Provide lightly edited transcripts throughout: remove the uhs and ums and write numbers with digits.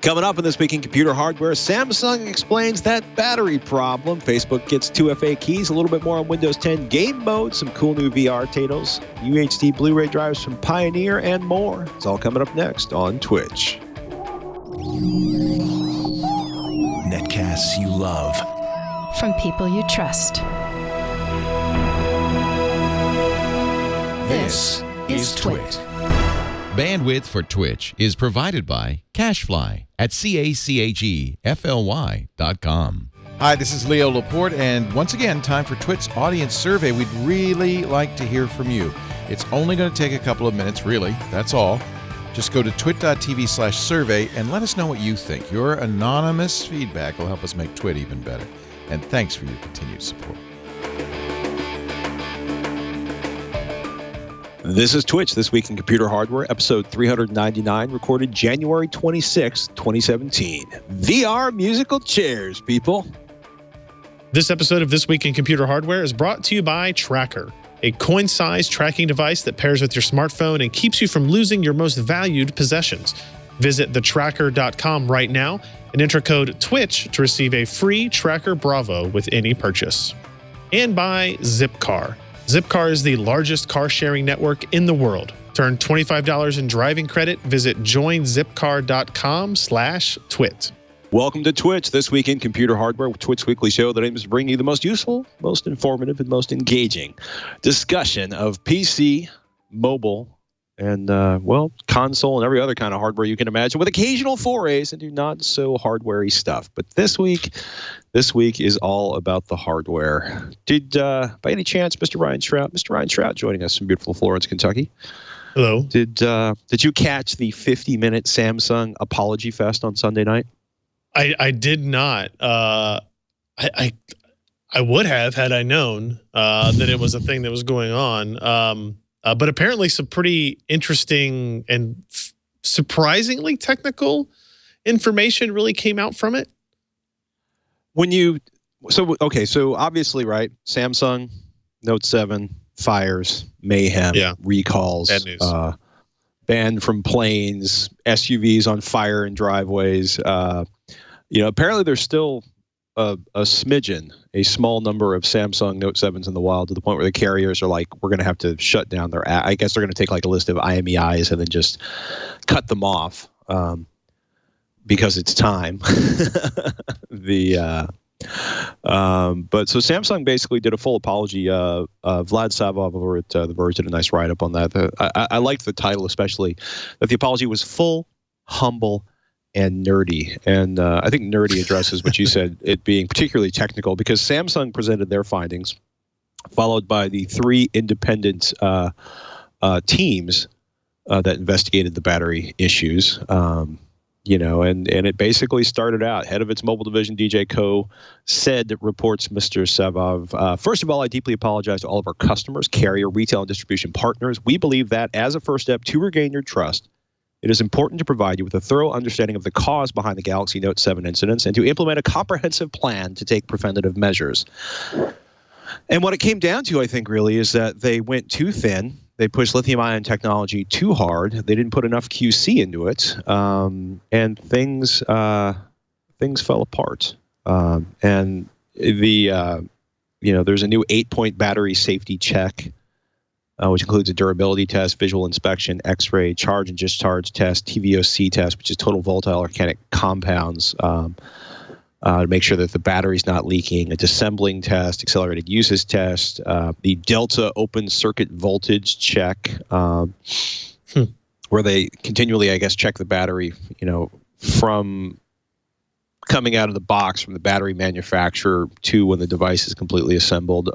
Coming up in This Week in Computer Hardware, Samsung explains that battery problem. Facebook gets 2FA keys, a little bit more on Windows 10 game mode, some cool new VR titles, UHD Blu-ray drives from Pioneer, and more. It's all coming up next on Twitch. Netcasts you love. From people you trust. This is Twitch. Bandwidth for Twitch is provided by CacheFly at CACHEFLY.com. Hi, this is Leo Laporte, and once again, time for Twitch Audience Survey. We'd really like to hear from you. It's only going to take a couple of minutes, really. That's all. Just go to twit.tv/survey and let us know what you think. Your anonymous feedback will help us make Twit even better. And thanks for your continued support. This is Twitch, This Week in Computer Hardware, episode 399, recorded January 26, 2017. VR musical chairs, people. This episode of This Week in Computer Hardware is brought to you by Tracker, a coin-sized tracking device that pairs with your smartphone and keeps you from losing your most valued possessions. Visit thetracker.com right now and enter code TWITCH to receive a free Tracker Bravo with any purchase. And by Zipcar. Zipcar is the largest car-sharing network in the world. To earn $25 in driving credit, visit joinzipcar.com/twit. Welcome to Twitch, This Week in Computer Hardware, Twitch's weekly show that aims to bring you the most useful, most informative, and most engaging discussion of PC, mobile, and, console and every other kind of hardware you can imagine, with occasional forays into not-so-hardware-y stuff. But this week is all about the hardware. Did, by any chance, Mr. Ryan Shrout joining us from beautiful Florence, Kentucky. Hello. Did you catch the 50-minute Samsung Apology Fest on Sunday night? I did not. I would have had I known that it was a thing that was going on. But apparently some pretty interesting and surprisingly technical information really came out from it. So obviously, right, Samsung Note 7 fires, mayhem, recalls, bad news. Banned from planes, SUVs on fire in driveways. Apparently there's still a small number of Samsung Note 7s in the wild, to the point where the carriers are like, we're going to have to shut down their I guess they're going to take like a list of IMEIs and then just cut them off because it's time. But so Samsung basically did a full apology. Vlad Savov over at The Verge did a nice write-up on that. I liked the title, especially that the apology was full, humble, and nerdy. And I think nerdy addresses what you said, it being particularly technical, because Samsung presented their findings, followed by the three independent teams that investigated the battery issues. And it basically started out. Head of its mobile division, DJ Ko, said, reports Mr. Savov, first of all, I deeply apologize to all of our customers, carrier, retail, and distribution partners. We believe that as a first step to regain your trust, it is important to provide you with a thorough understanding of the cause behind the Galaxy Note 7 incidents and to implement a comprehensive plan to take preventative measures. And what it came down to, I think, really, is that they went too thin. They pushed lithium-ion technology too hard. They didn't put enough QC into it, and things fell apart. And there's a new 8-point battery safety check, which includes a durability test, visual inspection, X-ray, charge and discharge test, TVOC test, which is total volatile organic compounds, to make sure that the battery's not leaking, a disassembling test, accelerated uses test, the Delta open circuit voltage check, where they continually, I guess, check the battery, from coming out of the box from the battery manufacturer to when the device is completely assembled.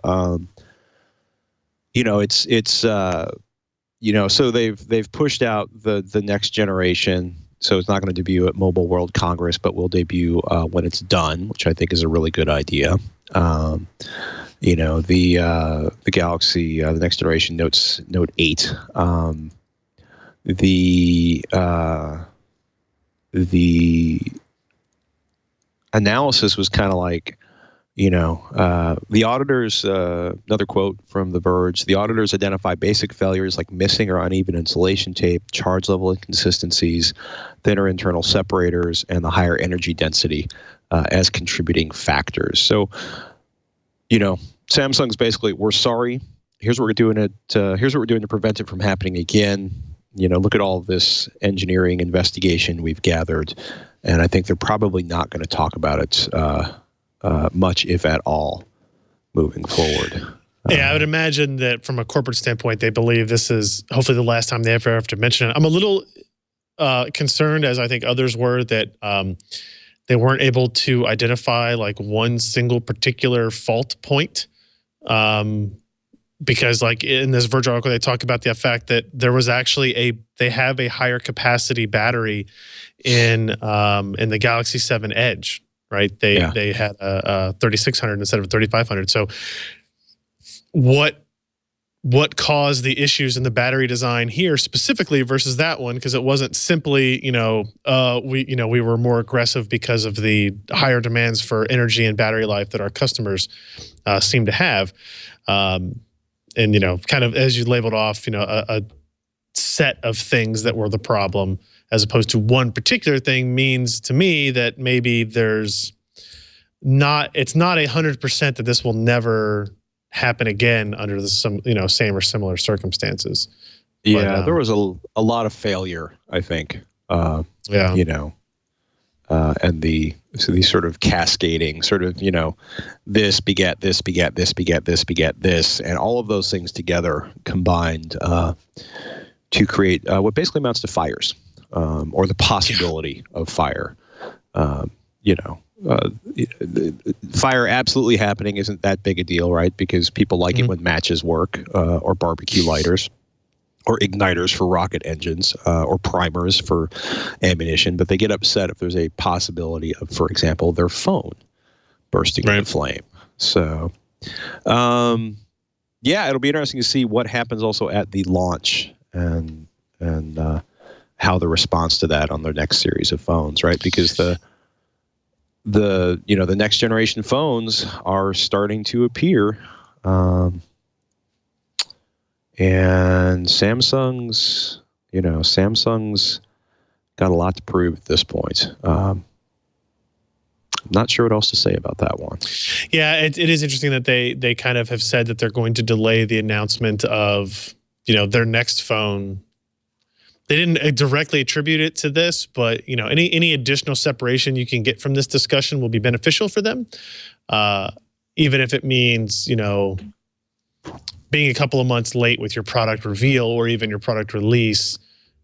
So they've pushed out the next generation. So it's not going to debut at Mobile World Congress, but will debut when it's done, which I think is a really good idea. The Galaxy, the next generation Note 8. The analysis was kind of like, The auditors, another quote from The Verge, the auditors identify basic failures like missing or uneven insulation tape, charge level inconsistencies, thinner internal separators, and the higher energy density as contributing factors. So, Samsung's basically, we're sorry. Here's what we're doing here's what we're doing to prevent it from happening again. Look at all of this engineering investigation we've gathered, and I think they're probably not going to talk about it much, if at all, moving forward. Yeah, I would imagine that from a corporate standpoint, they believe this is hopefully the last time they ever have to mention it. I'm a little concerned, as I think others were, that they weren't able to identify like one single particular fault point. Because like in this Verge article, they talk about the fact that there was actually they have a higher capacity battery in the Galaxy 7 Edge. Right, they had a 3600 instead of a 3500. So, what caused the issues in the battery design here specifically versus that one? Because it wasn't simply we were more aggressive because of the higher demands for energy and battery life that our customers seem to have, and kind of as you labeled off, a set of things that were the problem, as opposed to one particular thing, means to me that maybe it's not 100% that this will never happen again under the same or similar circumstances. Yeah, there was a lot of failure, I think. And these sort of cascading, this begat this, begat this, begat this, begat this, and all of those things together combined to create what basically amounts to fires. Or the possibility of fire. Fire absolutely happening isn't that big a deal, right? Because people like it when matches work, or barbecue lighters, or igniters for rocket engines, or primers for ammunition. But they get upset if there's a possibility of, for example, their phone bursting into flame. So, it'll be interesting to see what happens also at the launch and how the response to that on their next series of phones, right? Because the next generation phones are starting to appear, and Samsung's got a lot to prove at this point. I'm not sure what else to say about that one. Yeah, it is interesting that they kind of have said that they're going to delay the announcement of their next phone. They didn't directly attribute it to this, but any additional separation you can get from this discussion will be beneficial for them, even if it means being a couple of months late with your product reveal or even your product release.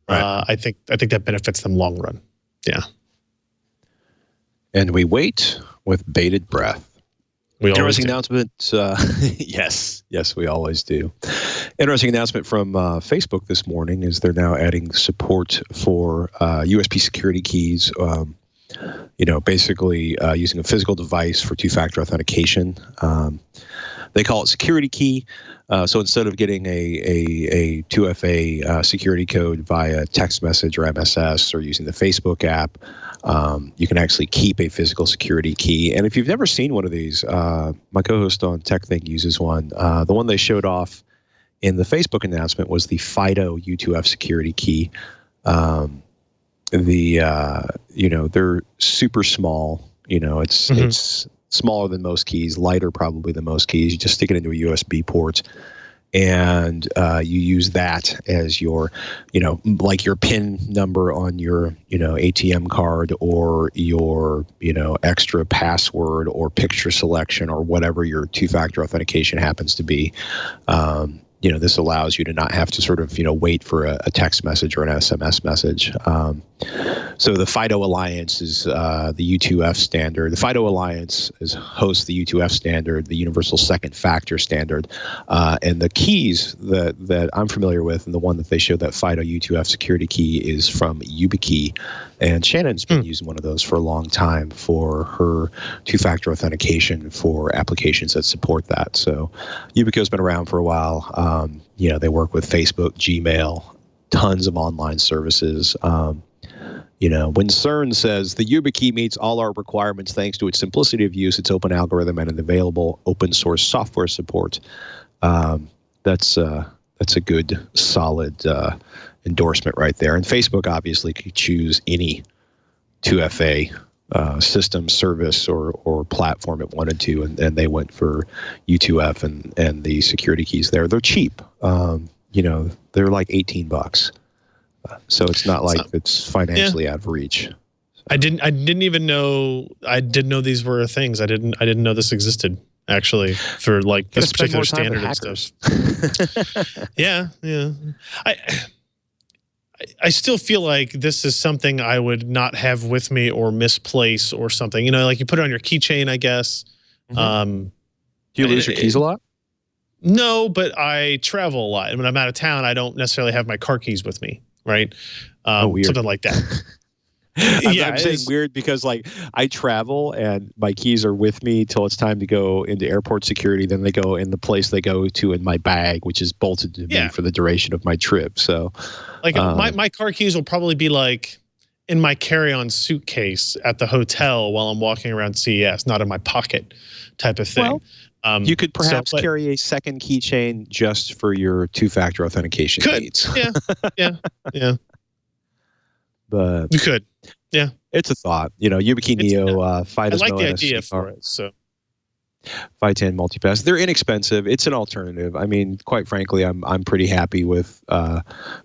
Right. I think that benefits them long run. Yeah. And we wait with bated breath. Interesting announcement. Yes, we always do. Interesting announcement from Facebook this morning is they're now adding support for USB security keys. Basically using a physical device for two-factor authentication. They call it security key. So instead of getting a 2FA security code via text message or MSS or using the Facebook app, you can actually keep a physical security key. And if you've never seen one of these, my co-host on TechThing uses one. The one they showed off in the Facebook announcement was the FIDO U2F security key. They're super small. It's smaller than most keys, lighter probably than most keys. You just stick it into a USB port, and you use that as your, like your PIN number on your, ATM card, or your, extra password or picture selection or whatever your two-factor authentication happens to be. This allows you to not have to sort of, wait for a text message or an SMS message. So the FIDO Alliance is the U2F standard. The FIDO Alliance hosts the U2F standard, the Universal Second Factor standard. And the keys that I'm familiar with, and the one that they showed, that FIDO U2F security key, is from YubiKey. And Shannon's been using one of those for a long time for her two-factor authentication for applications that support that. So YubiKey's been around for a while. They work with Facebook, Gmail, tons of online services. When CERN says the YubiKey meets all our requirements thanks to its simplicity of use, its open algorithm, and an available open source software support, that's a good, solid endorsement right there. And Facebook obviously could choose any 2FA system, service, or platform it wanted to, and they went for U2F and the security keys there. They're cheap. They're like $18. So it's not like it's financially out of reach. I didn't even know. I didn't know these were things. I didn't know this existed actually for like this particular standard and stuff. Yeah. I still feel like this is something I would not have with me or misplace or something. Like you put it on your keychain, I guess. Do you lose your keys a lot? No, but I travel a lot. And when I'm out of town, I don't necessarily have my car keys with me. Right. Weird. Something like that. I'm saying weird because like I travel and my keys are with me till it's time to go into airport security. Then they go in the place they go to in my bag, which is bolted to me for the duration of my trip. So like my car keys will probably be like in my carry-on suitcase at the hotel while I'm walking around CES, not in my pocket type of thing. Well, you could perhaps carry a second keychain just for your two-factor authentication needs. Yeah. But you could. Yeah. It's a thought. YubiKey Neo, FIDOS I like the NSC idea for it. So FI10 multipass. They're inexpensive. It's an alternative. I mean, quite frankly, I'm pretty happy with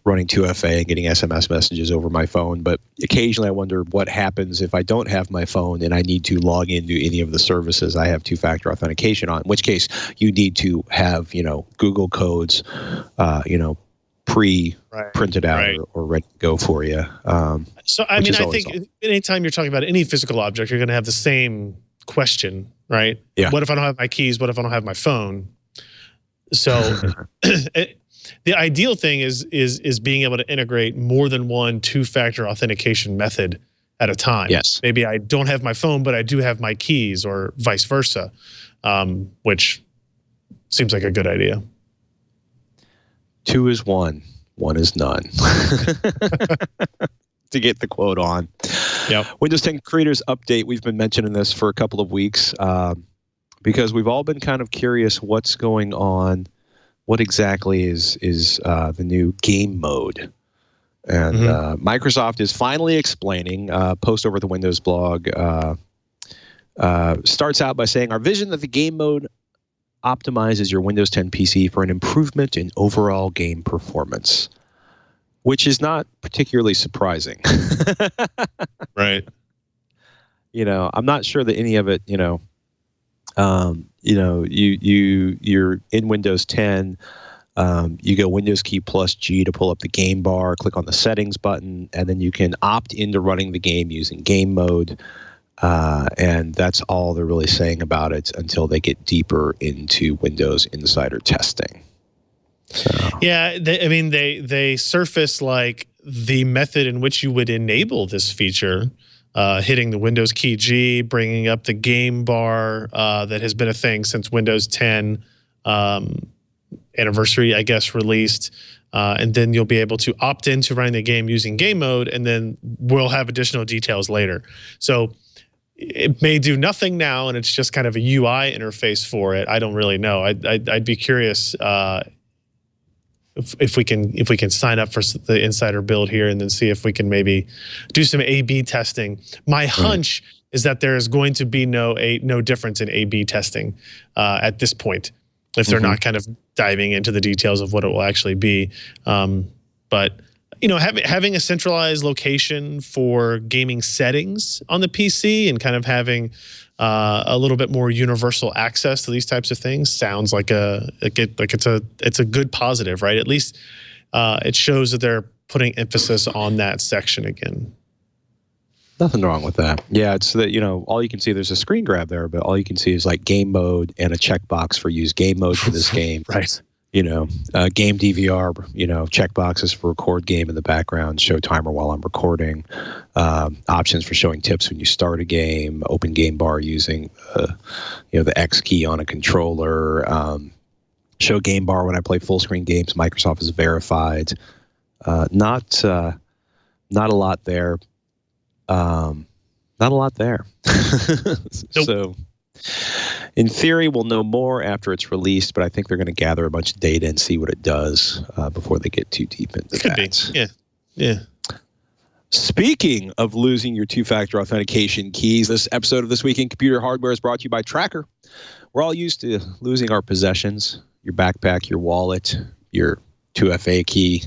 running 2FA and getting SMS messages over my phone. But occasionally I wonder what happens if I don't have my phone and I need to log into any of the services I have two-factor authentication on, in which case you need to have, Google codes, pre-printed out or ready to go for you. So, I mean, I think anytime you're talking about any physical object, you're going to have the same question, right? Yeah. What if I don't have my keys? What if I don't have my phone? So the ideal thing is being able to integrate more than one two-factor authentication method at a time. Yes. Maybe I don't have my phone, but I do have my keys, or vice versa, which seems like a good idea. 2 is 1, 1 is none. To get the quote on. Yep. Windows 10 Creators Update. We've been mentioning this for a couple of weeks because we've all been kind of curious what's going on. What exactly is the new game mode? And Microsoft is finally explaining. Post over the Windows blog starts out by saying, our vision that the game mode optimizes your Windows 10 PC for an improvement in overall game performance, which is not particularly surprising. Right. I'm not sure that any of it, you're in Windows 10, you go Windows key plus G to pull up the game bar, click on the settings button, and then you can opt into running the game using game mode. And that's all they're really saying about it until they get deeper into Windows Insider testing. So. Yeah, they surface like the method in which you would enable this feature, hitting the Windows key G, bringing up the game bar that has been a thing since Windows 10 anniversary, I guess, released. And then you'll be able to opt into running the game using game mode, and then we'll have additional details later. So it may do nothing now, and it's just kind of a UI interface for it. I don't really know. I'd be curious if we can sign up for the insider build here and then see if we can maybe do some A/B testing. My hunch is that there is going to be no difference in A/B testing at this point, if they're not kind of diving into the details of what it will actually be. But having a centralized location for gaming settings on the PC and kind of having a little bit more universal access to these types of things sounds like it's a good positive, right? At least it shows that they're putting emphasis on that section again. Nothing wrong with that. Yeah, it's that all you can see, there's a screen grab there, but all you can see is like game mode and a checkbox for use game mode for this game. Right. Game DVR, checkboxes for record game in the background, show timer while I'm recording, options for showing tips when you start a game, open game bar using, the X key on a controller, show game bar when I play full screen games. Microsoft is verified. Not a lot there. not a lot there. Nope. So, in theory, we'll know more after it's released, but I think they're going to gather a bunch of data and see what it does before they get too deep into Could that. be. Yeah. Speaking of losing your two-factor authentication keys, this episode of This Week in Computer Hardware is brought to you by Tracker. We're all used to losing our possessions, your backpack, your wallet, your 2FA key.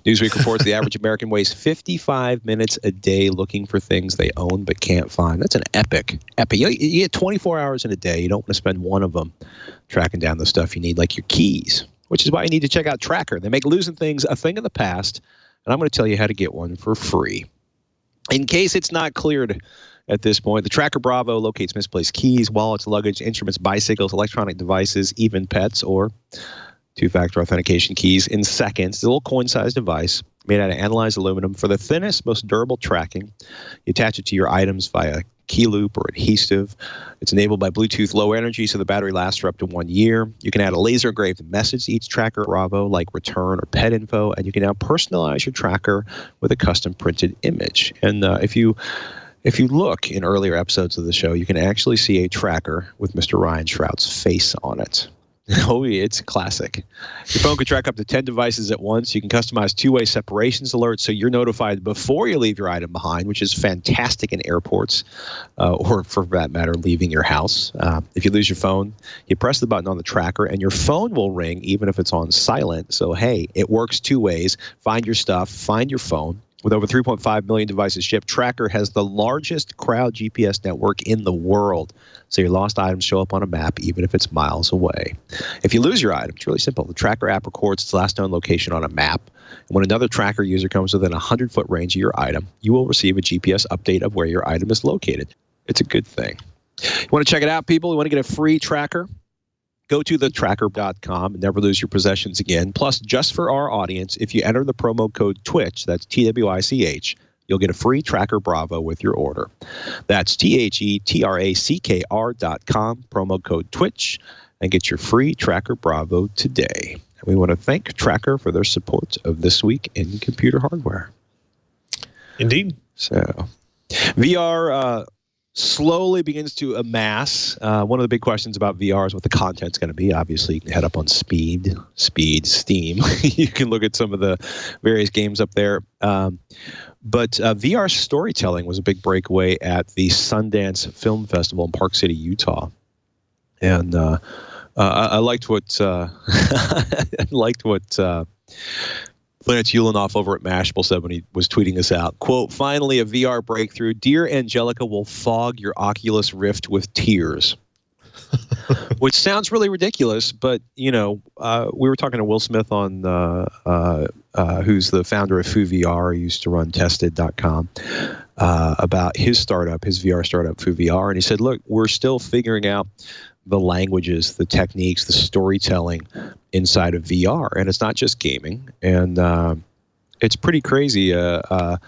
Newsweek reports the average American wastes 55 minutes a day looking for things they own but can't find. That's an epic. You get 24 hours in a day. You don't want to spend one of them tracking down the stuff you need, like your keys, which is why you need to check out Tracker. They make losing things a thing of the past, and I'm going to tell you how to get one for free. In case it's not cleared at this point, the Tracker Bravo locates misplaced keys, wallets, luggage, instruments, bicycles, electronic devices, even pets, or two-factor authentication keys in seconds. It's a little coin-sized device made out of analyzed aluminum for the thinnest, most durable tracking. You attach it to your items via key loop or adhesive. It's enabled by Bluetooth Low Energy, so the battery lasts for up to 1 year. You can add a laser-engraved message to each Tracker Bravo, like return or pet info, and you can now personalize your tracker with a custom-printed image. And if you look in earlier episodes of the show, you can actually see a tracker with Mr. Ryan Shrout's face on it. Oh, it's classic. Your phone can track up to 10 devices at once. You can customize two-way separations alerts so you're notified before you leave your item behind, which is fantastic in airports or, for that matter, leaving your house. If you lose your phone, you press the button on the tracker, and your phone will ring even if it's on silent. So, hey, it works two ways. Find your stuff, find your phone. With over 3.5 million devices shipped, Tracker has the largest crowd GPS network in the world. So your lost items show up on a map, even if it's miles away. If you lose your item, it's really simple. The Tracker app records its last known location on a map. And when another Tracker user comes within a 100-foot range of your item, you will receive a GPS update of where your item is located. It's a good thing. You want to check it out, people? You want to get a free Tracker? Go to thetracker.com and never lose your possessions again. Plus, just for our audience, if you enter the promo code TWiCH, that's TWiCH, you'll get a free Tracker Bravo with your order. That's TheTracker.com, promo code TWiCH, and get your free Tracker Bravo today. And we want to thank Tracker for their support of This Week in Computer Hardware. Indeed. So, VR slowly begins to amass. One of the big questions about VR is what the content's going to be. Obviously, you can head up on Steam. You can look at some of the various games up there. But VR storytelling was a big breakaway at the Sundance Film Festival in Park City, Utah. And I liked what Lance Ulanoff over at Mashable said when he was tweeting this out. Quote, finally, a VR breakthrough. Dear Angelica will fog your Oculus Rift with tears. Which sounds really ridiculous, but, we were talking to Will Smith on who's the founder of FooVR, who used to run Tested.com, about his VR startup, FooVR. And he said, look, we're still figuring out the languages, the techniques, the storytelling inside of VR. And it's not just gaming. And it's pretty crazy. Dear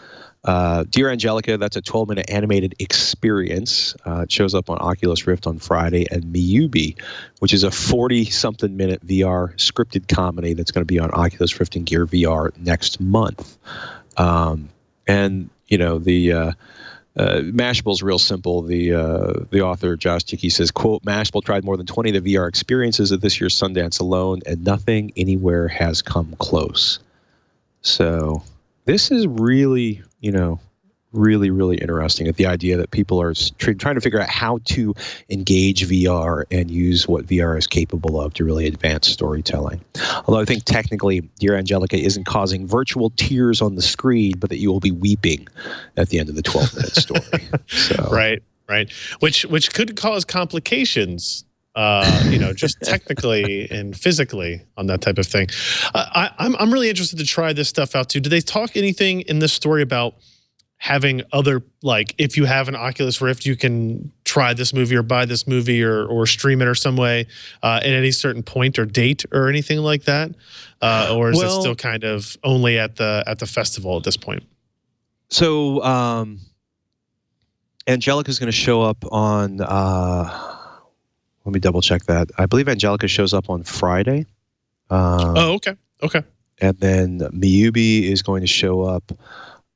Angelica, that's a 12-minute animated experience. It shows up on Oculus Rift on Friday. And Miyubi, which is a 40-something minute VR scripted comedy that's going to be on Oculus Rift and Gear VR next month. Mashable's real simple. The author, Josh Dickey, says, quote, Mashable tried more than 20 of the VR experiences at this year's Sundance alone, and nothing anywhere has come close. So this is really, really, really interesting at the idea that people are trying to figure out how to engage VR and use what VR is capable of to really advance storytelling. Although I think technically, Dear Angelica isn't causing virtual tears on the screen, but that you will be weeping at the end of the 12-minute story. So. Right. Which could cause complications, just technically and physically on that type of thing. I'm really interested to try this stuff out too. Do they talk anything in this story about having other, like, if you have an Oculus Rift, you can try this movie or buy this movie or stream it or some way at any certain point or date or anything like that? Or is it still kind of only at the festival at this point? So Angelica's going to show up on, let me double check that. I believe Angelica shows up on Friday. Okay. And then Miyubi is going to show up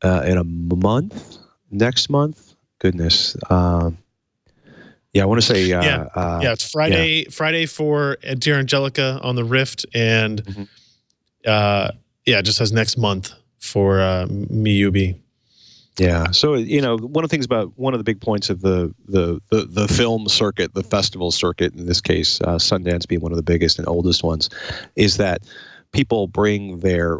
in a month, next month. Goodness. Yeah, I want to say. It's Friday. Friday for Dear Angelica on the Rift, and it just says next month for Miyubi. Yeah. So one of the big points of the film circuit, the festival circuit, in this case, Sundance being one of the biggest and oldest ones, is that people bring their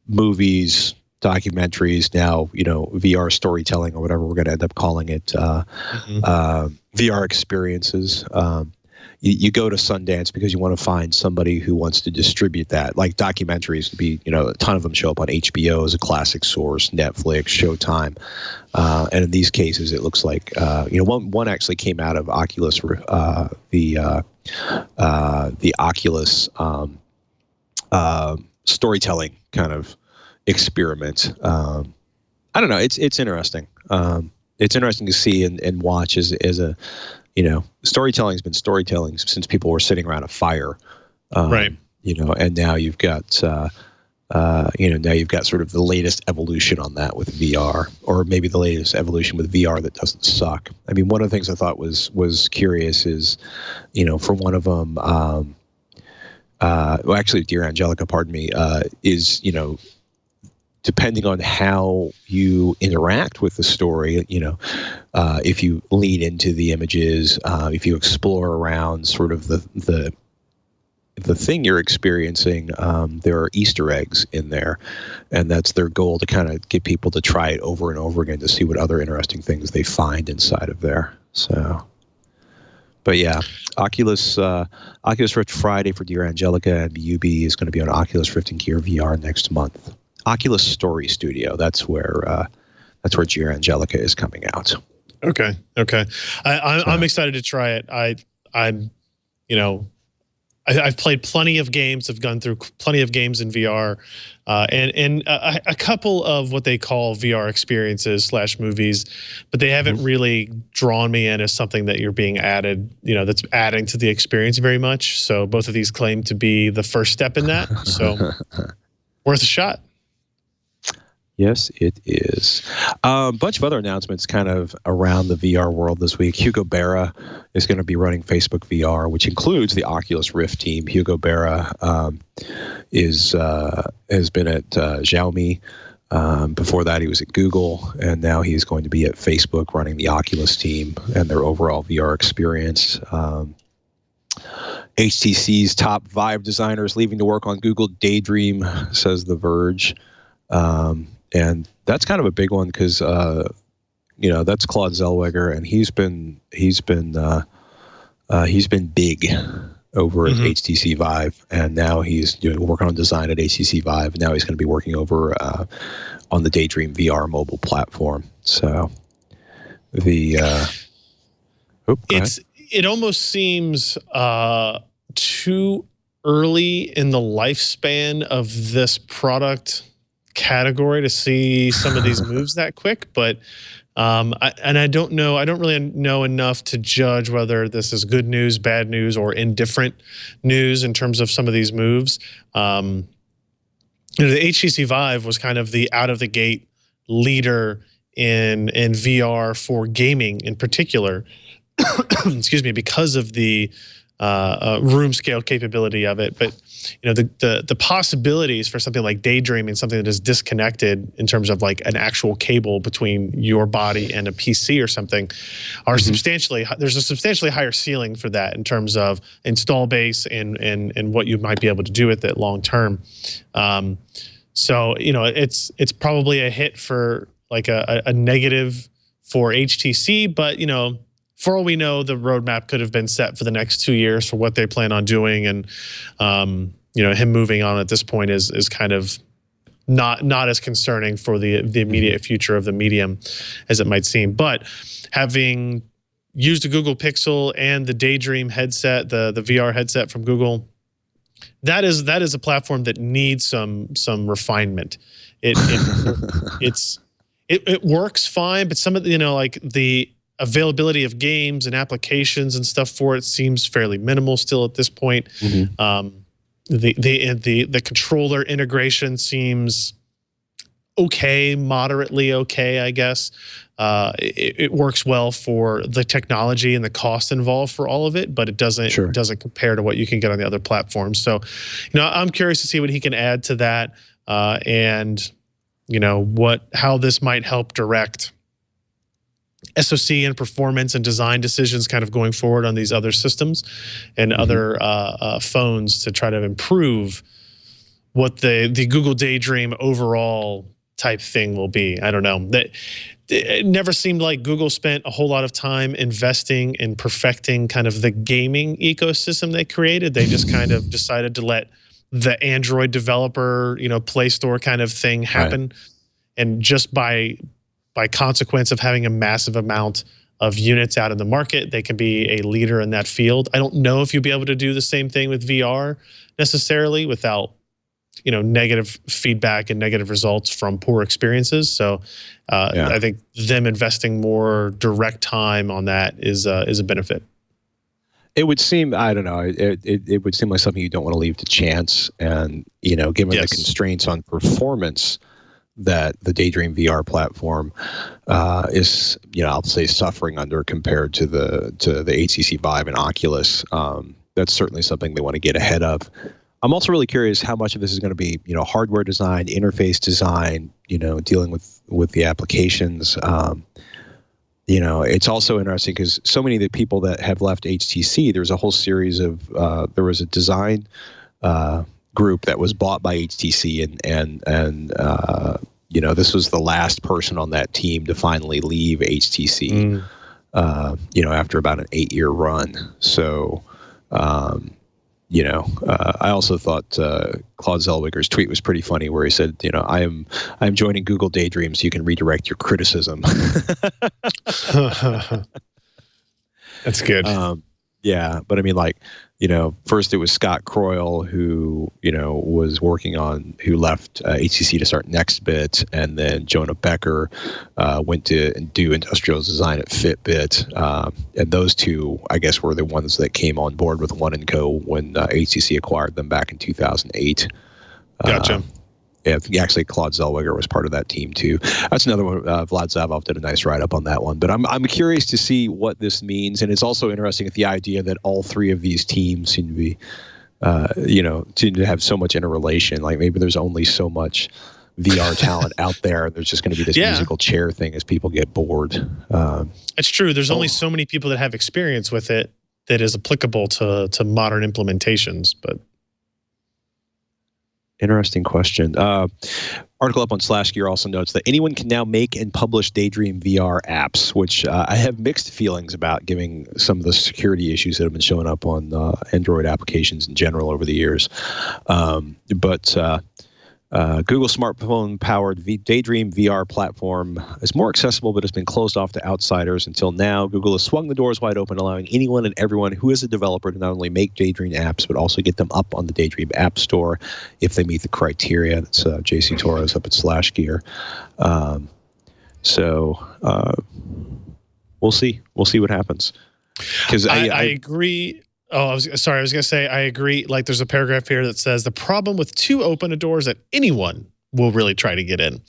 movies, documentaries, now VR storytelling or whatever we're going to end up calling it, VR experiences. You go to Sundance because you want to find somebody who wants to distribute that. Like documentaries would be, a ton of them show up on HBO as a classic source, Netflix, Showtime, and in these cases, it looks like one actually came out of Oculus, the Oculus storytelling kind of experiment. I don't know. It's interesting. It's interesting to see and watch as a. Storytelling's been storytelling since people were sitting around a fire, right? And now you've got, now you've got sort of the latest evolution on that with VR, or maybe the latest evolution with VR that doesn't suck. I mean, one of the things I thought was curious is, for one of them, actually, Dear Angelica, pardon me, is depending on how you interact with the story, if you lean into the images, if you explore around sort of the thing you're experiencing, there are Easter eggs in there, and that's their goal, to kind of get people to try it over and over again to see what other interesting things they find inside of there. So, but yeah, Oculus Rift Friday for Dear Angelica, and Miyubi is going to be on Oculus Rift and Gear VR next month. Oculus Story Studio. That's where Dear Angelica is coming out. Okay. I'm excited to try it. I've played plenty of games. I've gone through plenty of games in VR, and a couple of what they call VR experiences / movies, but they haven't really drawn me in as something that you're being added, that's adding to the experience very much. So both of these claim to be the first step in that. So worth a shot. Yes, it is. A bunch of other announcements kind of around the VR world this week. Hugo Berra is going to be running Facebook VR, which includes the Oculus Rift team. Hugo Berra has been at Xiaomi. Before that, he was at Google, and now he's going to be at Facebook running the Oculus team and their overall VR experience. HTC's top Vive designers leaving to work on Google Daydream, says The Verge. And that's kind of a big one because, that's Claude Zellweger, and he's been big over at HTC Vive, and now he's working on design at HTC Vive, and now he's going to be working over on the Daydream VR mobile platform. So it almost seems too early in the lifespan of this product category to see some of these moves that quick, but I don't really know enough to judge whether this is good news, bad news, or indifferent news in terms of some of these moves. The HTC Vive was kind of the out of the gate leader in VR for gaming in particular. Excuse me, because of the room scale capability of it. But the possibilities for something like daydreaming, something that is disconnected in terms of like an actual cable between your body and a PC or something, are there's a substantially higher ceiling for that in terms of install base and what you might be able to do with it long term. So it's probably a hit for like a negative for HTC, but for all we know, the roadmap could have been set for the next 2 years for what they plan on doing, and him moving on at this point is kind of not as concerning for the immediate future of the medium as it might seem. But having used the Google Pixel and the Daydream headset, the VR headset from Google, that is a platform that needs some refinement. It works fine, but some of the like the availability of games and applications and stuff for it seems fairly minimal still at this point. The controller integration seems okay, moderately okay, I guess. It works well for the technology and the cost involved for all of it, but it doesn't compare to what you can get on the other platforms. So, I'm curious to see what he can add to that, and how this might help direct SoC and performance and design decisions kind of going forward on these other systems and other phones to try to improve what the Google Daydream overall type thing will be. I don't know. It never seemed like Google spent a whole lot of time investing in perfecting kind of the gaming ecosystem they created. They just kind of decided to let the Android developer, Play Store kind of thing happen. Right. And just by consequence of having a massive amount of units out in the market, they can be a leader in that field. I don't know if you'll be able to do the same thing with VR necessarily without negative feedback and negative results from poor experiences. So I think them investing more direct time on that is a benefit. It would seem, I don't know, it would seem like something you don't want to leave to chance. And, given the constraints on performance that the Daydream VR platform is, I'll say suffering under compared to the HTC Vive and Oculus, that's certainly something they want to get ahead of. I'm also really curious how much of this is going to be, hardware design, interface design, dealing with the applications. It's also interesting because so many of the people that have left HTC, there's a whole series of, there was a design group that was bought by HTC and this was the last person on that team to finally leave HTC, after about an 8-year run. So, I also thought Claude Zellweger's tweet was pretty funny, where he said, I'm joining Google Daydream so you can redirect your criticism. That's good. Yeah, but I mean, first it was Scott Croyle who, who left HTC to start Nextbit, and then Jonah Becker went to do industrial design at Fitbit. And those two, I guess, were the ones that came on board with One & Co. when HTC acquired them back in 2008. Gotcha. Actually, Claude Zellweger was part of that team too. That's another one. Vlad Zavov did a nice write-up on that one. But I'm curious to see what this means, and it's also interesting at the idea that all three of these teams seem to be, seem to have so much interrelation. Like maybe there's only so much VR talent out there. There's just going to be this musical chair thing as people get bored. It's true. There's only so many people that have experience with it that is applicable to modern implementations, but. Interesting question. Article up on SlashGear also notes that anyone can now make and publish Daydream VR apps, which I have mixed feelings about, given some of the security issues that have been showing up on Android applications in general over the years. But Google smartphone-powered Daydream VR platform is more accessible, but has been closed off to outsiders until now. Google has swung the doors wide open, allowing anyone and everyone who is a developer to not only make Daydream apps, but also get them up on the Daydream App Store if they meet the criteria. That's JC Torres up at SlashGear. We'll see. We'll see what happens. Because I agree. Oh, I was going to say, I agree. Like there's a paragraph here that says the problem with too open a door is that anyone will really try to get in.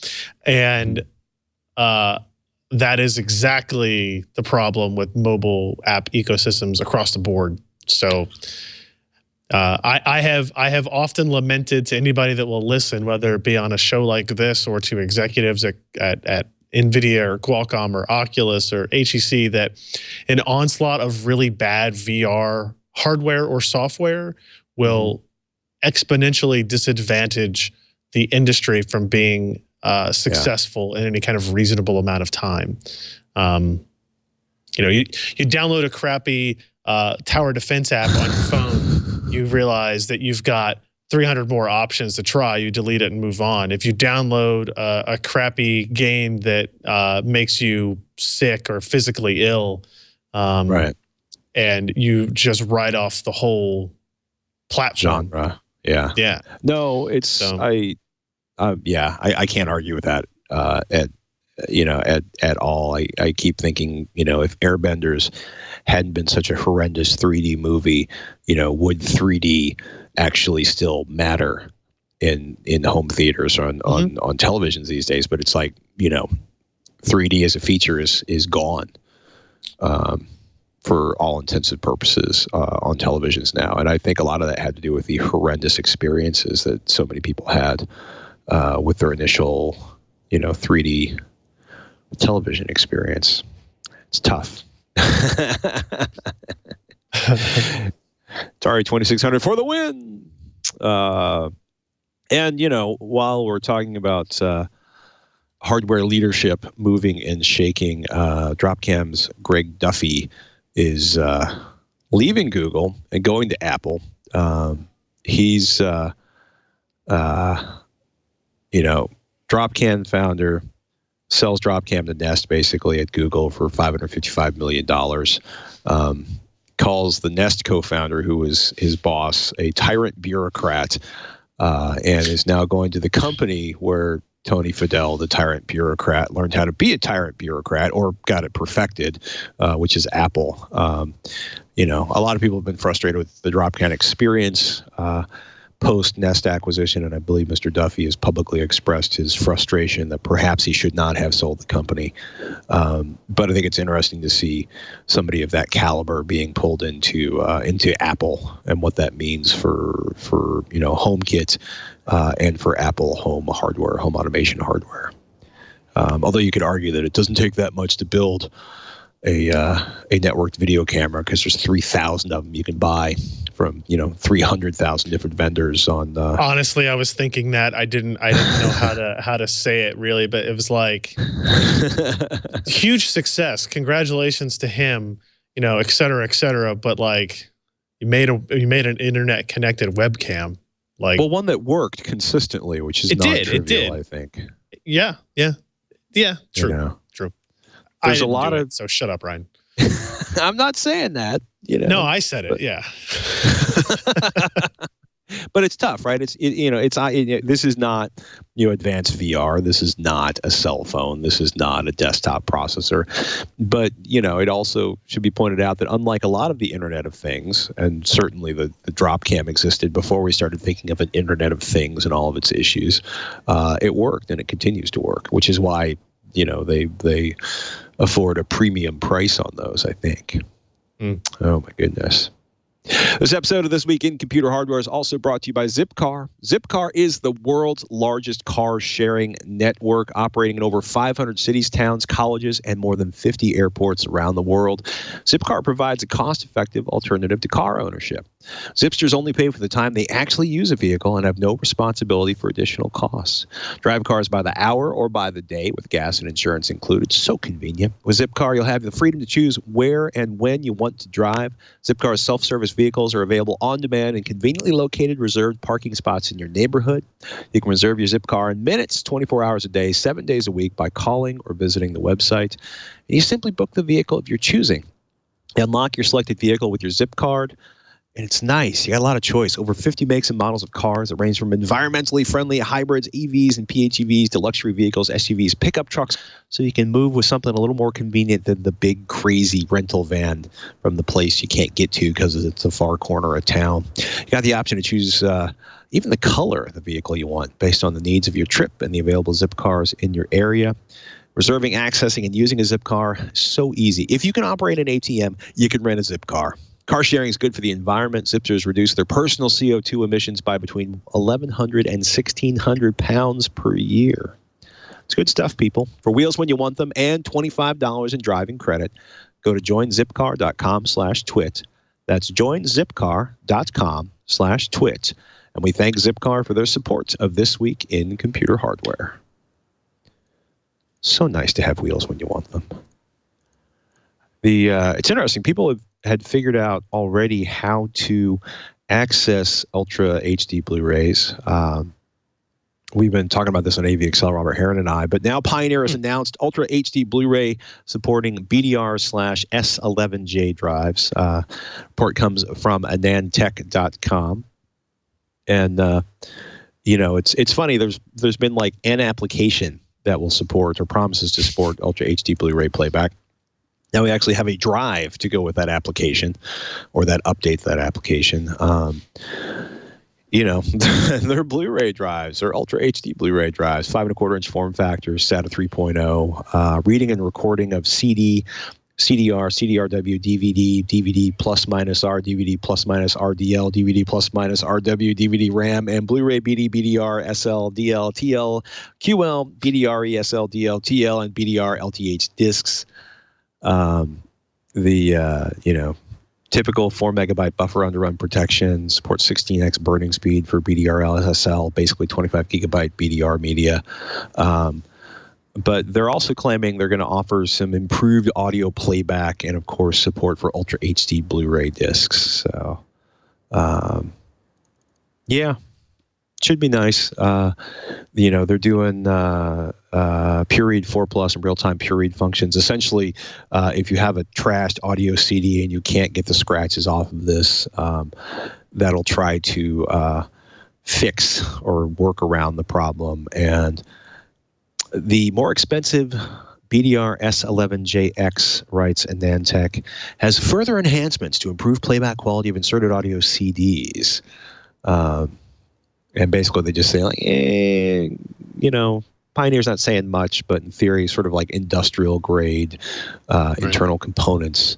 And that is exactly the problem with mobile app ecosystems across the board. So I have often lamented to anybody that will listen, whether it be on a show like this or to executives at NVIDIA or Qualcomm or Oculus or HTC, that an onslaught of really bad VR hardware or software will exponentially disadvantage the industry from being successful in any kind of reasonable amount of time. You download a crappy tower defense app on your phone, you realize that you've got 300 more options to try. You delete it and move on. If you download a crappy game that makes you sick or physically ill, right, and you just write off the whole platform. Genre. Yeah. No, it's I can't argue with that at all. I keep thinking, if Airbenders hadn't been such a horrendous 3D movie, would 3D actually still matter? in home theaters or on televisions these days. But it's like, 3D as a feature is gone for all intents and purposes on televisions now. And I think a lot of that had to do with the horrendous experiences that so many people had with their initial, 3D television experience. It's tough. Atari 2600 for the win. And, while we're talking about hardware leadership moving and shaking, Dropcam's Greg Duffy is leaving Google and going to Apple. He's, Dropcam founder, sells Dropcam to Nest basically at Google for $555 million. Calls the Nest co-founder, who was his boss, a tyrant bureaucrat, and is now going to the company where Tony Fadell, the tyrant bureaucrat, learned how to be a tyrant bureaucrat, or got it perfected, which is Apple. A lot of people have been frustrated with the Dropcam experience post-Nest acquisition, and I believe Mr. Duffy has publicly expressed his frustration that perhaps he should not have sold the company. But I think it's interesting to see somebody of that caliber being pulled into Apple and what that means for HomeKit and for Apple home hardware, home automation hardware. Although you could argue that it doesn't take that much to build a networked video camera, because there's 3,000 of them you can buy from 300,000 different vendors on. Honestly, I was thinking that I didn't know how to say it really, but it was like huge success. Congratulations to him, et cetera, et cetera. But like, you made an internet connected webcam, like, well, one that worked consistently, which is trivial, I think. Yeah. True. True. There's a lot of so shut up, Ryan. I'm not saying that. No, I said it. Yeah. But it's tough, right? This is not advanced VR. This is not a cell phone. This is not a desktop processor. But it also should be pointed out that unlike a lot of the Internet of Things, and certainly the Dropcam existed before we started thinking of an Internet of Things and all of its issues, it worked and it continues to work, which is why they afford a premium price on those, I think. Oh my goodness. This episode of This Week in Computer Hardware is also brought to you by Zipcar. Zipcar is the world's largest car sharing network, operating in over 500 cities, towns, colleges, and more than 50 airports around the world. Zipcar provides a cost-effective alternative to car ownership. Zipsters only pay for the time they actually use a vehicle and have no responsibility for additional costs. Drive cars by the hour or by the day with gas and insurance included. So convenient. With Zipcar, you'll have the freedom to choose where and when you want to drive. Zipcar's self-service vehicles are available on demand in conveniently located reserved parking spots in your neighborhood. You can reserve your Zipcar in minutes, 24 hours a day, 7 days a week by calling or visiting the website. And you simply book the vehicle of your choosing. Unlock your selected vehicle with your Zip card. And it's nice. You got a lot of choice. Over 50 makes and models of cars that range from environmentally friendly hybrids, EVs, and PHEVs to luxury vehicles, SUVs, pickup trucks, so you can move with something a little more convenient than the big, crazy rental van from the place you can't get to because it's a far corner of town. You got the option to choose even the color of the vehicle you want based on the needs of your trip and the available Zip cars in your area. Reserving, accessing, and using a Zip car is so easy. If you can operate an ATM, you can rent a Zip car. Car sharing is good for the environment. Zipsters reduce their personal CO2 emissions by between 1,100 and 1,600 pounds per year. It's good stuff, people. For wheels when you want them and $25 in driving credit, go to joinzipcar.com/twit. That's joinzipcar.com/twit. And we thank Zipcar for their support of This Week in Computer Hardware. So nice to have wheels when you want them. It's interesting. People had figured out already how to access Ultra HD Blu-rays. We've been talking about this on AV Excel, Robert Heron and I, but now Pioneer has announced Ultra HD Blu-ray supporting BDR/S11J drives. Report comes from anandtech.com. And, it's funny. There's been like an application that will support or promises to support Ultra HD Blu-ray playback. Now we actually have a drive to go with that application, or that update to that application. they're Blu-ray drives. They're Ultra HD Blu-ray drives, 5.25-inch form factor, SATA 3.0, reading and recording of CD, CDR, CDRW, DVD, DVD plus minus R, DVD plus minus RDL, DVD plus minus RW, DVD RAM, and Blu-ray BD, BDR, SL, DL, TL, QL, BDR, ESL, DL, TL, and BDR LTH discs. Typical 4 megabyte buffer underrun protection, supports 16x burning speed for BDR SSL, basically 25 gigabyte BDR media. But they're also claiming they're going to offer some improved audio playback and, of course, support for Ultra HD Blu-ray discs. So, should be nice. They're doing Pure Read 4 Plus and real-time Pure Read functions. Essentially, if you have a trashed audio CD and you can't get the scratches off of this, that'll try to fix or work around the problem. And the more expensive BDR S11JX, writes Anantech, has further enhancements to improve playback quality of inserted audio CDs. And basically they just say, like, Pioneer's not saying much, but in theory, sort of like industrial grade internal components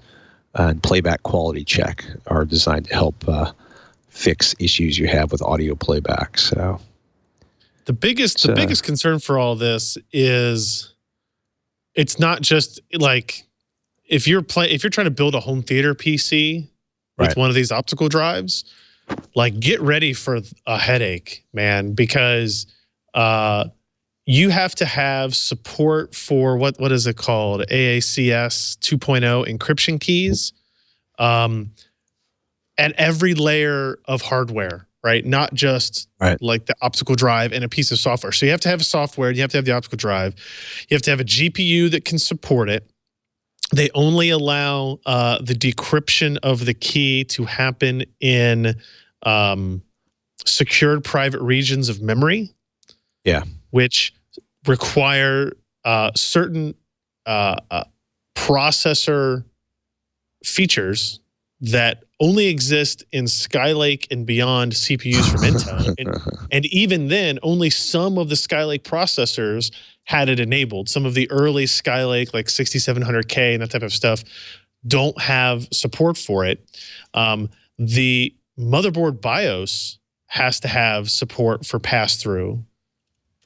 and playback quality check are designed to help fix issues you have with audio playback. So the biggest concern for all this is it's not just like if you're trying to build a home theater PC with one of these optical drives, like get ready for a headache, man, because you have to have support for what is it called? AACS 2.0 encryption keys at every layer of hardware. Right, not just like the optical drive and a piece of software. So you have to have a software, you have to have the optical drive, you have to have a GPU that can support it. They only allow the decryption of the key to happen in secured private regions of memory. Yeah, which require certain processor features that only exist in Skylake and beyond CPUs from Intel. And even then, only some of the Skylake processors had it enabled. Some of the early Skylake, like 6700K and that type of stuff, don't have support for it. The motherboard BIOS has to have support for pass-through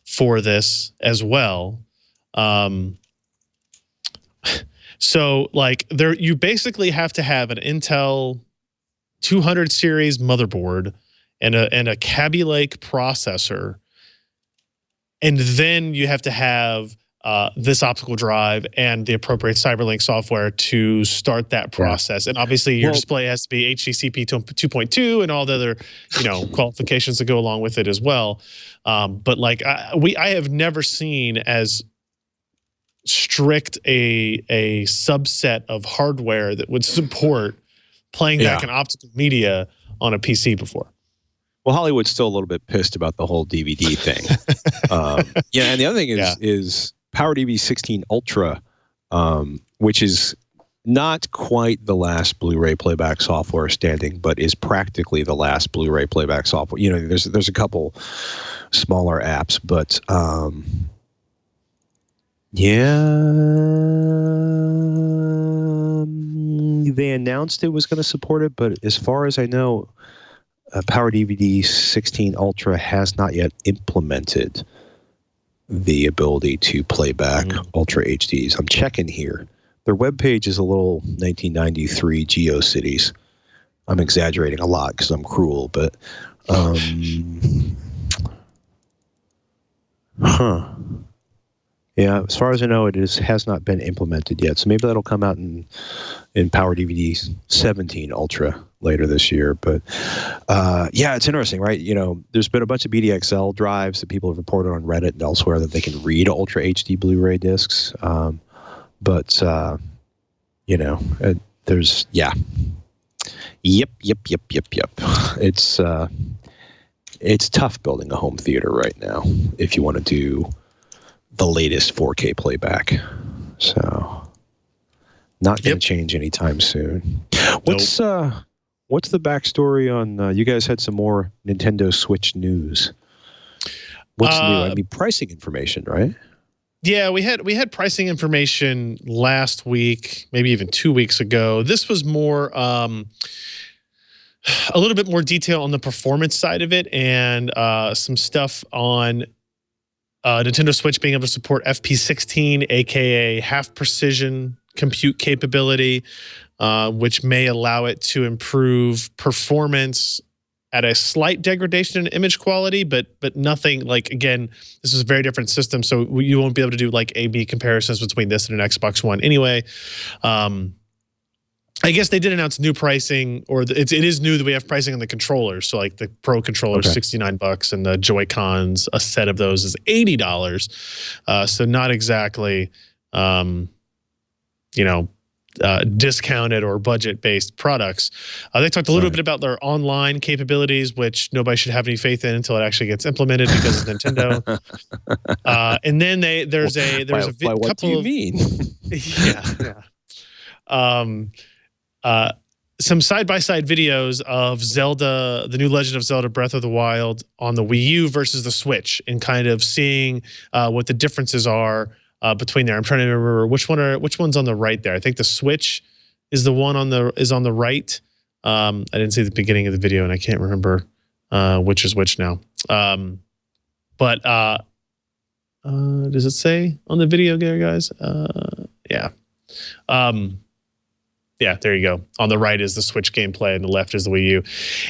for this as well. So like you basically have to have an Intel 200 series motherboard and a Kaby Lake processor. And then you have to have this optical drive and the appropriate CyberLink software to start that process. And obviously your display has to be HDCP 2.2 and all the other, qualifications that go along with it as well. But like I have never seen as strict a subset of hardware that would support playing back an optical media on a PC before. Well, Hollywood's still a little bit pissed about the whole DVD thing. And the other thing is PowerDV 16 Ultra, which is not quite the last Blu-ray playback software standing, but is practically the last Blu-ray playback software. There's a couple smaller apps, but they announced it was going to support it, but as far as I know, PowerDVD 16 Ultra has not yet implemented the ability to play back Ultra HDs. I'm checking here. Their webpage is a little 1993 GeoCities. I'm exaggerating a lot because I'm cruel, but yeah, as far as I know, has not been implemented yet. So maybe that'll come out in PowerDVD 17 Ultra later this year. But it's interesting, right? There's been a bunch of BDXL drives that people have reported on Reddit and elsewhere that they can read Ultra HD Blu-ray discs. There's Yep. It's tough building a home theater right now if you want to do the latest 4K playback. So not going to change anytime soon. What's what's the backstory on? You guys had some more Nintendo Switch news. What's new? I mean, pricing information, right? Yeah, we had pricing information last week, maybe even 2 weeks ago. This was more a little bit more detail on the performance side of it, and some stuff on Nintendo Switch being able to support FP16, aka half precision compute capability, which may allow it to improve performance at a slight degradation in image quality, but nothing like, again, this is a very different system, so you won't be able to do like A/B comparisons between this and an Xbox One anyway. I guess they did announce new pricing, or it is new that we have pricing on the controllers. So like the Pro controller is $69, and the Joy-Cons, a set of those is $80. So not exactly, discounted or budget-based products. They talked a little bit about their online capabilities, which nobody should have any faith in until it actually gets implemented because it's Nintendo. And then there's a couple what do you mean? Some side-by-side videos of Zelda, the new Legend of Zelda Breath of the Wild on the Wii U versus the Switch, and kind of seeing what the differences are between there. I'm trying to remember which one's on the right there. I think the Switch is the one on the right. I didn't see the beginning of the video, and I can't remember which is which now. But does it say on the video there, guys? Yeah. Yeah, there you go. On the right is the Switch gameplay, and the left is the Wii U.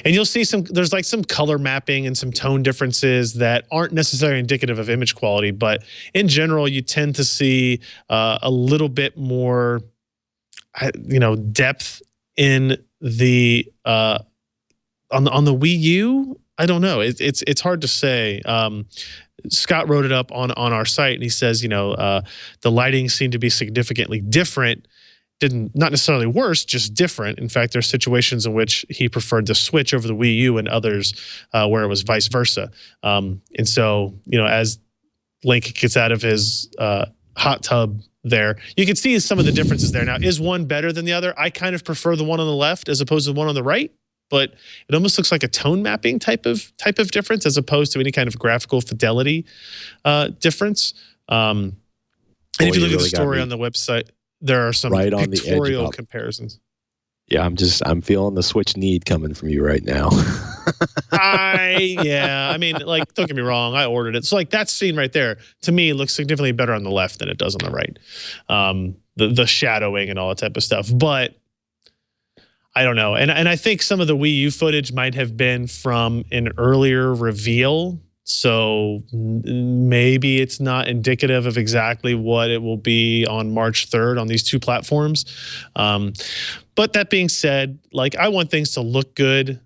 And you'll see there's like some color mapping and some tone differences that aren't necessarily indicative of image quality, but in general, you tend to see a little bit more, depth in the on the Wii U. I don't know. It's hard to say. Scott wrote it up on our site, and he says, the lighting seemed to be significantly different. Not necessarily worse, just different. In fact, there's situations in which he preferred the Switch over the Wii U, and others where it was vice versa. And so, as Link gets out of his hot tub there, you can see some of the differences there. Now, is one better than the other? I kind of prefer the one on the left as opposed to the one on the right, but it almost looks like a tone mapping type of difference as opposed to any kind of graphical fidelity difference. And if you look at the story on the website, there are some pictorial comparisons. Yeah, I'm feeling the Switch need coming from you right now. I mean, like, don't get me wrong, I ordered it. So like that scene right there, to me, looks significantly better on the left than it does on the right. The shadowing and all that type of stuff. But I don't know. And I think some of the Wii U footage might have been from an earlier reveal. So maybe it's not indicative of exactly what it will be on March 3rd on these two platforms. But that being said, like, I want things to look good,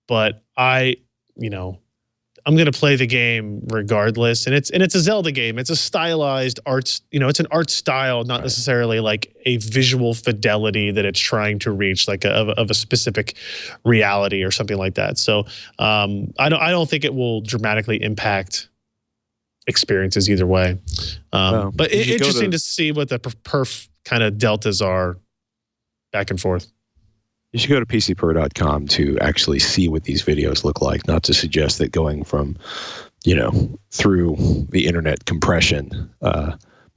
but I'm going to play the game regardless. And it's a Zelda game. It's a stylized arts, it's an art style, not necessarily like a visual fidelity that it's trying to reach, like of a specific reality or something like that. So I don't think it will dramatically impact experiences either way. But it's interesting to see what the perf kind of deltas are back and forth. You should go to PCPer.com to actually see what these videos look like, not to suggest that going from, through the internet compression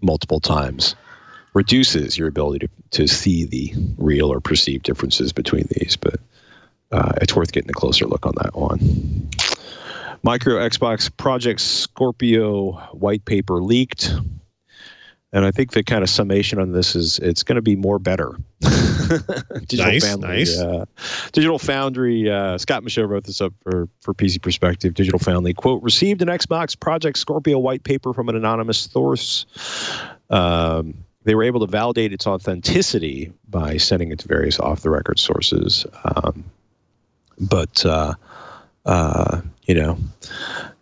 multiple times reduces your ability to see the real or perceived differences between these. But it's worth getting a closer look on that one. Micro Xbox Project Scorpio white paper leaked. And I think the kind of summation on this is it's going to be more better. Digital Foundry, Scott Michaud wrote this up for PC Perspective. Digital Foundry, quote, received an Xbox Project Scorpio white paper from an anonymous source. They were able to validate its authenticity by sending it to various off-the-record sources.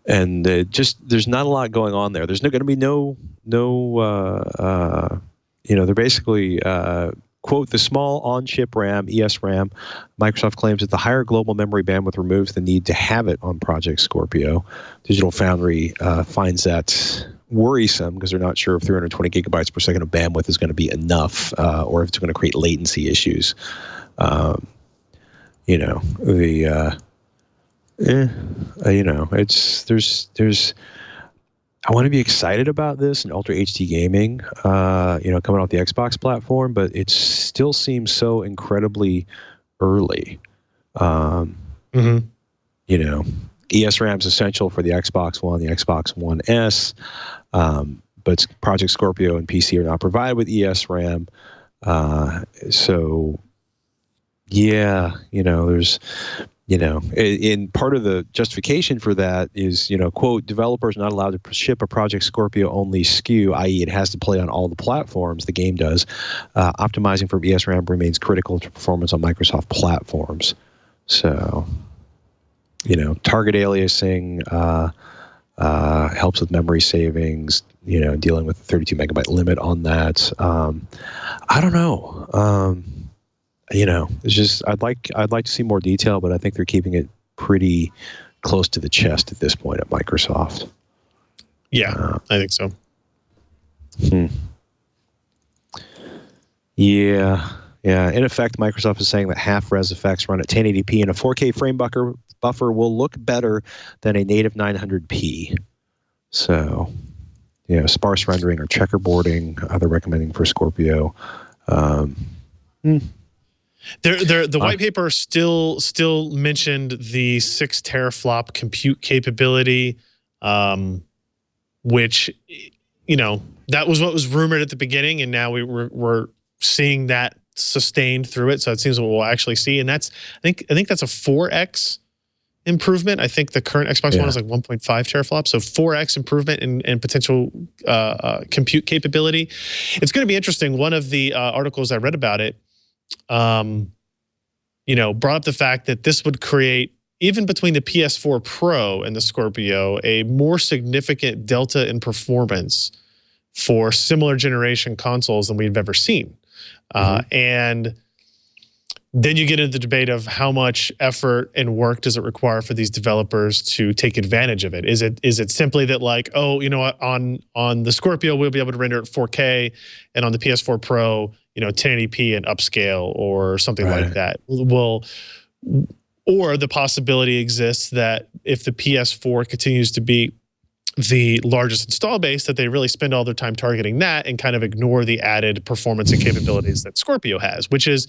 And there's not a lot going on there. There's going to be they're basically, quote, the small on-chip RAM, ESRAM, Microsoft claims that the higher global memory bandwidth removes the need to have it on Project Scorpio. Digital Foundry finds that worrisome because they're not sure if 320 gigabytes per second of bandwidth is going to be enough or if it's going to create latency issues. you know, it's there's. I want to be excited about this in Ultra HD gaming, coming off the Xbox platform, but it still seems so incredibly early. ESRAM is essential for the Xbox One, the Xbox One S, but Project Scorpio and PC are not provided with ESRAM. So, yeah, there's, in part of the justification for that is, quote, developers not allowed to ship a Project Scorpio only SKU, i.e. it has to play on all the platforms the game does. Optimizing for ESRAM remains critical to performance on Microsoft platforms. So, target aliasing helps with memory savings, dealing with the 32 megabyte limit on that. I don't know. It's just I'd like to see more detail, but I think they're keeping it pretty close to the chest at this point at Microsoft. Yeah, I think so. Yeah. In effect, Microsoft is saying that half-res effects run at 1080p and a 4K frame buffer will look better than a native 900p. So, sparse rendering or checkerboarding, they're recommending for Scorpio. The white paper still mentioned the 6 teraflop compute capability, which that was what was rumored at the beginning, and now we're seeing that sustained through it. So it seems what we'll actually see, and that's I think that's a 4x improvement. I think the current Xbox One is like 1.5 teraflops, so 4x improvement in potential compute capability. It's going to be interesting. One of the articles I read about it, brought up the fact that this would create, even between the PS4 Pro and the Scorpio, a more significant delta in performance for similar generation consoles than we've ever seen. And then you get into the debate of how much effort and work does it require for these developers to take advantage of it? Is it simply that, like, oh, on the Scorpio we'll be able to render at 4K, and on the PS4 Pro, 1080p and upscale or something like that? Well, or the possibility exists that if the PS4 continues to be the largest install base, that they really spend all their time targeting that and kind of ignore the added performance and capabilities that Scorpio has, which is,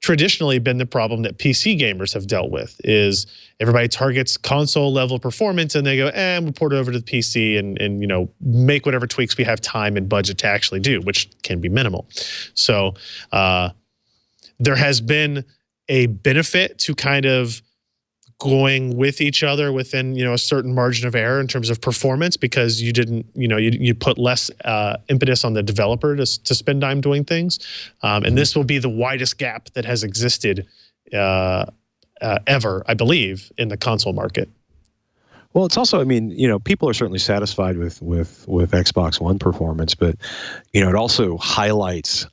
traditionally been the problem that PC gamers have dealt with. Is everybody targets console level performance and they go, we'll port it over to the PC and make whatever tweaks we have time and budget to actually do, which can be minimal. So there has been a benefit to kind of going with each other within a certain margin of error in terms of performance, because you didn't you put less impetus on the developer to spend time doing things, and this will be the widest gap that has existed ever, I believe, in the console market. Well, it's also, people are certainly satisfied with Xbox One performance, but it also highlights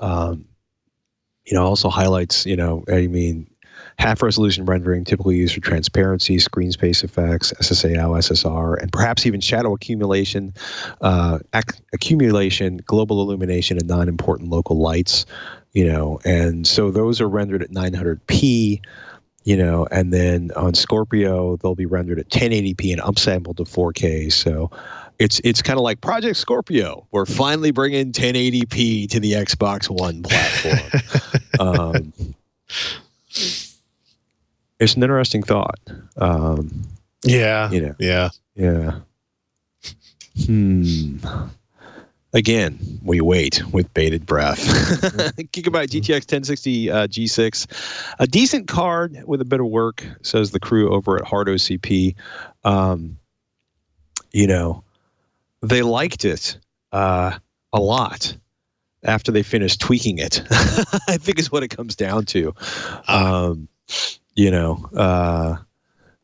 half-resolution rendering typically used for transparency, screen space effects, SSAO, SSR, and perhaps even shadow accumulation, global illumination, and non-important local lights. And so those are rendered at 900p. And then on Scorpio they'll be rendered at 1080p and upsampled to 4K. So it's kind of like Project Scorpio. We're finally bringing 1080p to the Xbox One platform. It's an interesting thought. Yeah. Again, we wait with bated breath. Gigabyte GTX 1060 G6, a decent card with a bit of work, says the crew over at Hard OCP. They liked it a lot after they finished tweaking it. I think is what it comes down to.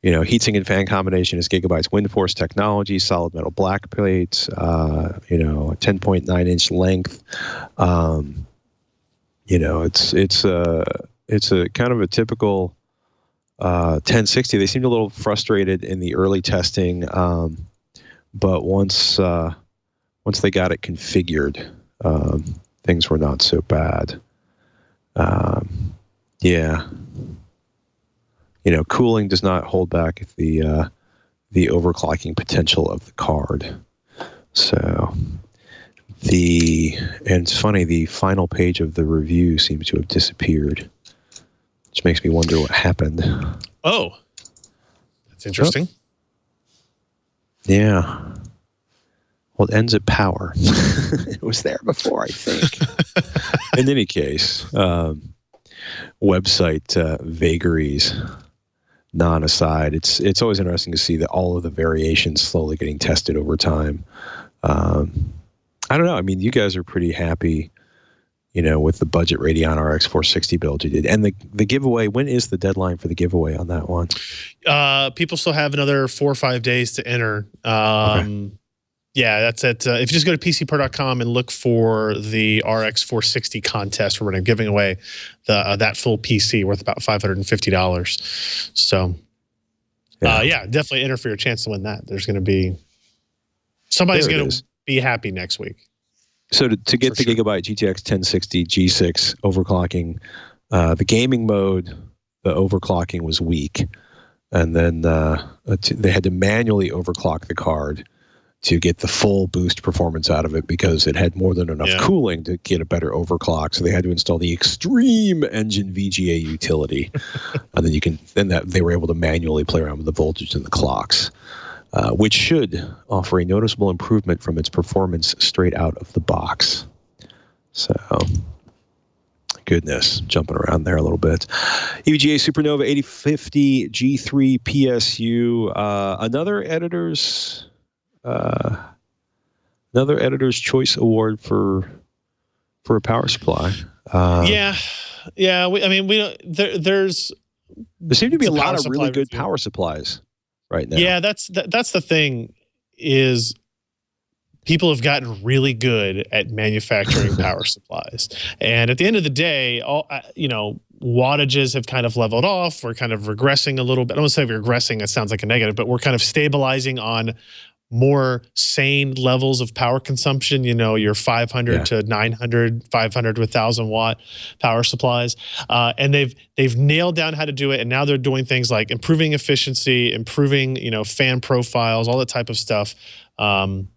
Heatsink and fan combination is Gigabyte's WindForce technology, solid metal black plates, 10.9 inch length. It's a kind of a typical 1060. They seemed a little frustrated in the early testing, but once they got it configured, things were not so bad. cooling does not hold back the overclocking potential of the card. So and it's funny, the final page of the review seems to have disappeared, which makes me wonder what happened. Oh, that's interesting. Yeah. Well, it ends at power. It was there before, I think. In any case, website vagaries non-aside, it's always interesting to see that all of the variations slowly getting tested over time. I don't know. I mean, you guys are pretty happy, with the budget Radeon RX 460 build you did. And the giveaway, when is the deadline for the giveaway on that one? People still have another 4 or 5 days to enter. Okay. Yeah, that's it. If you just go to PCPro.com and look for the RX 460 contest, we're going to giving away that full PC worth about $550. So, yeah, definitely enter for your chance to win that. There's going to be somebody's going to be happy next week. So to get the Gigabyte GTX 1060 G6 overclocking, the gaming mode, the overclocking was weak, and then they had to manually overclock the card to get the full boost performance out of it because it had more than enough cooling to get a better overclock. So they had to install the Extreme Engine VGA utility, and then they were able to manually play around with the voltage and the clocks, which should offer a noticeable improvement from its performance straight out of the box. So, goodness, jumping around there a little bit. EVGA Supernova 8050 G3 PSU, another editor's choice award for a power supply. Yeah. We don't. There seem to be a lot of really good power supplies right now. Yeah, that's the thing, is people have gotten really good at manufacturing power supplies, and at the end of the day, wattages have kind of leveled off. We're kind of regressing a little bit. I don't want to say regressing. That sounds like a negative, but we're kind of stabilizing on more sane levels of power consumption, your 500 to 900, 500 to 1,000 watt power supplies. And they've nailed down how to do it. And now they're doing things like improving efficiency, improving, fan profiles, all that type of stuff, in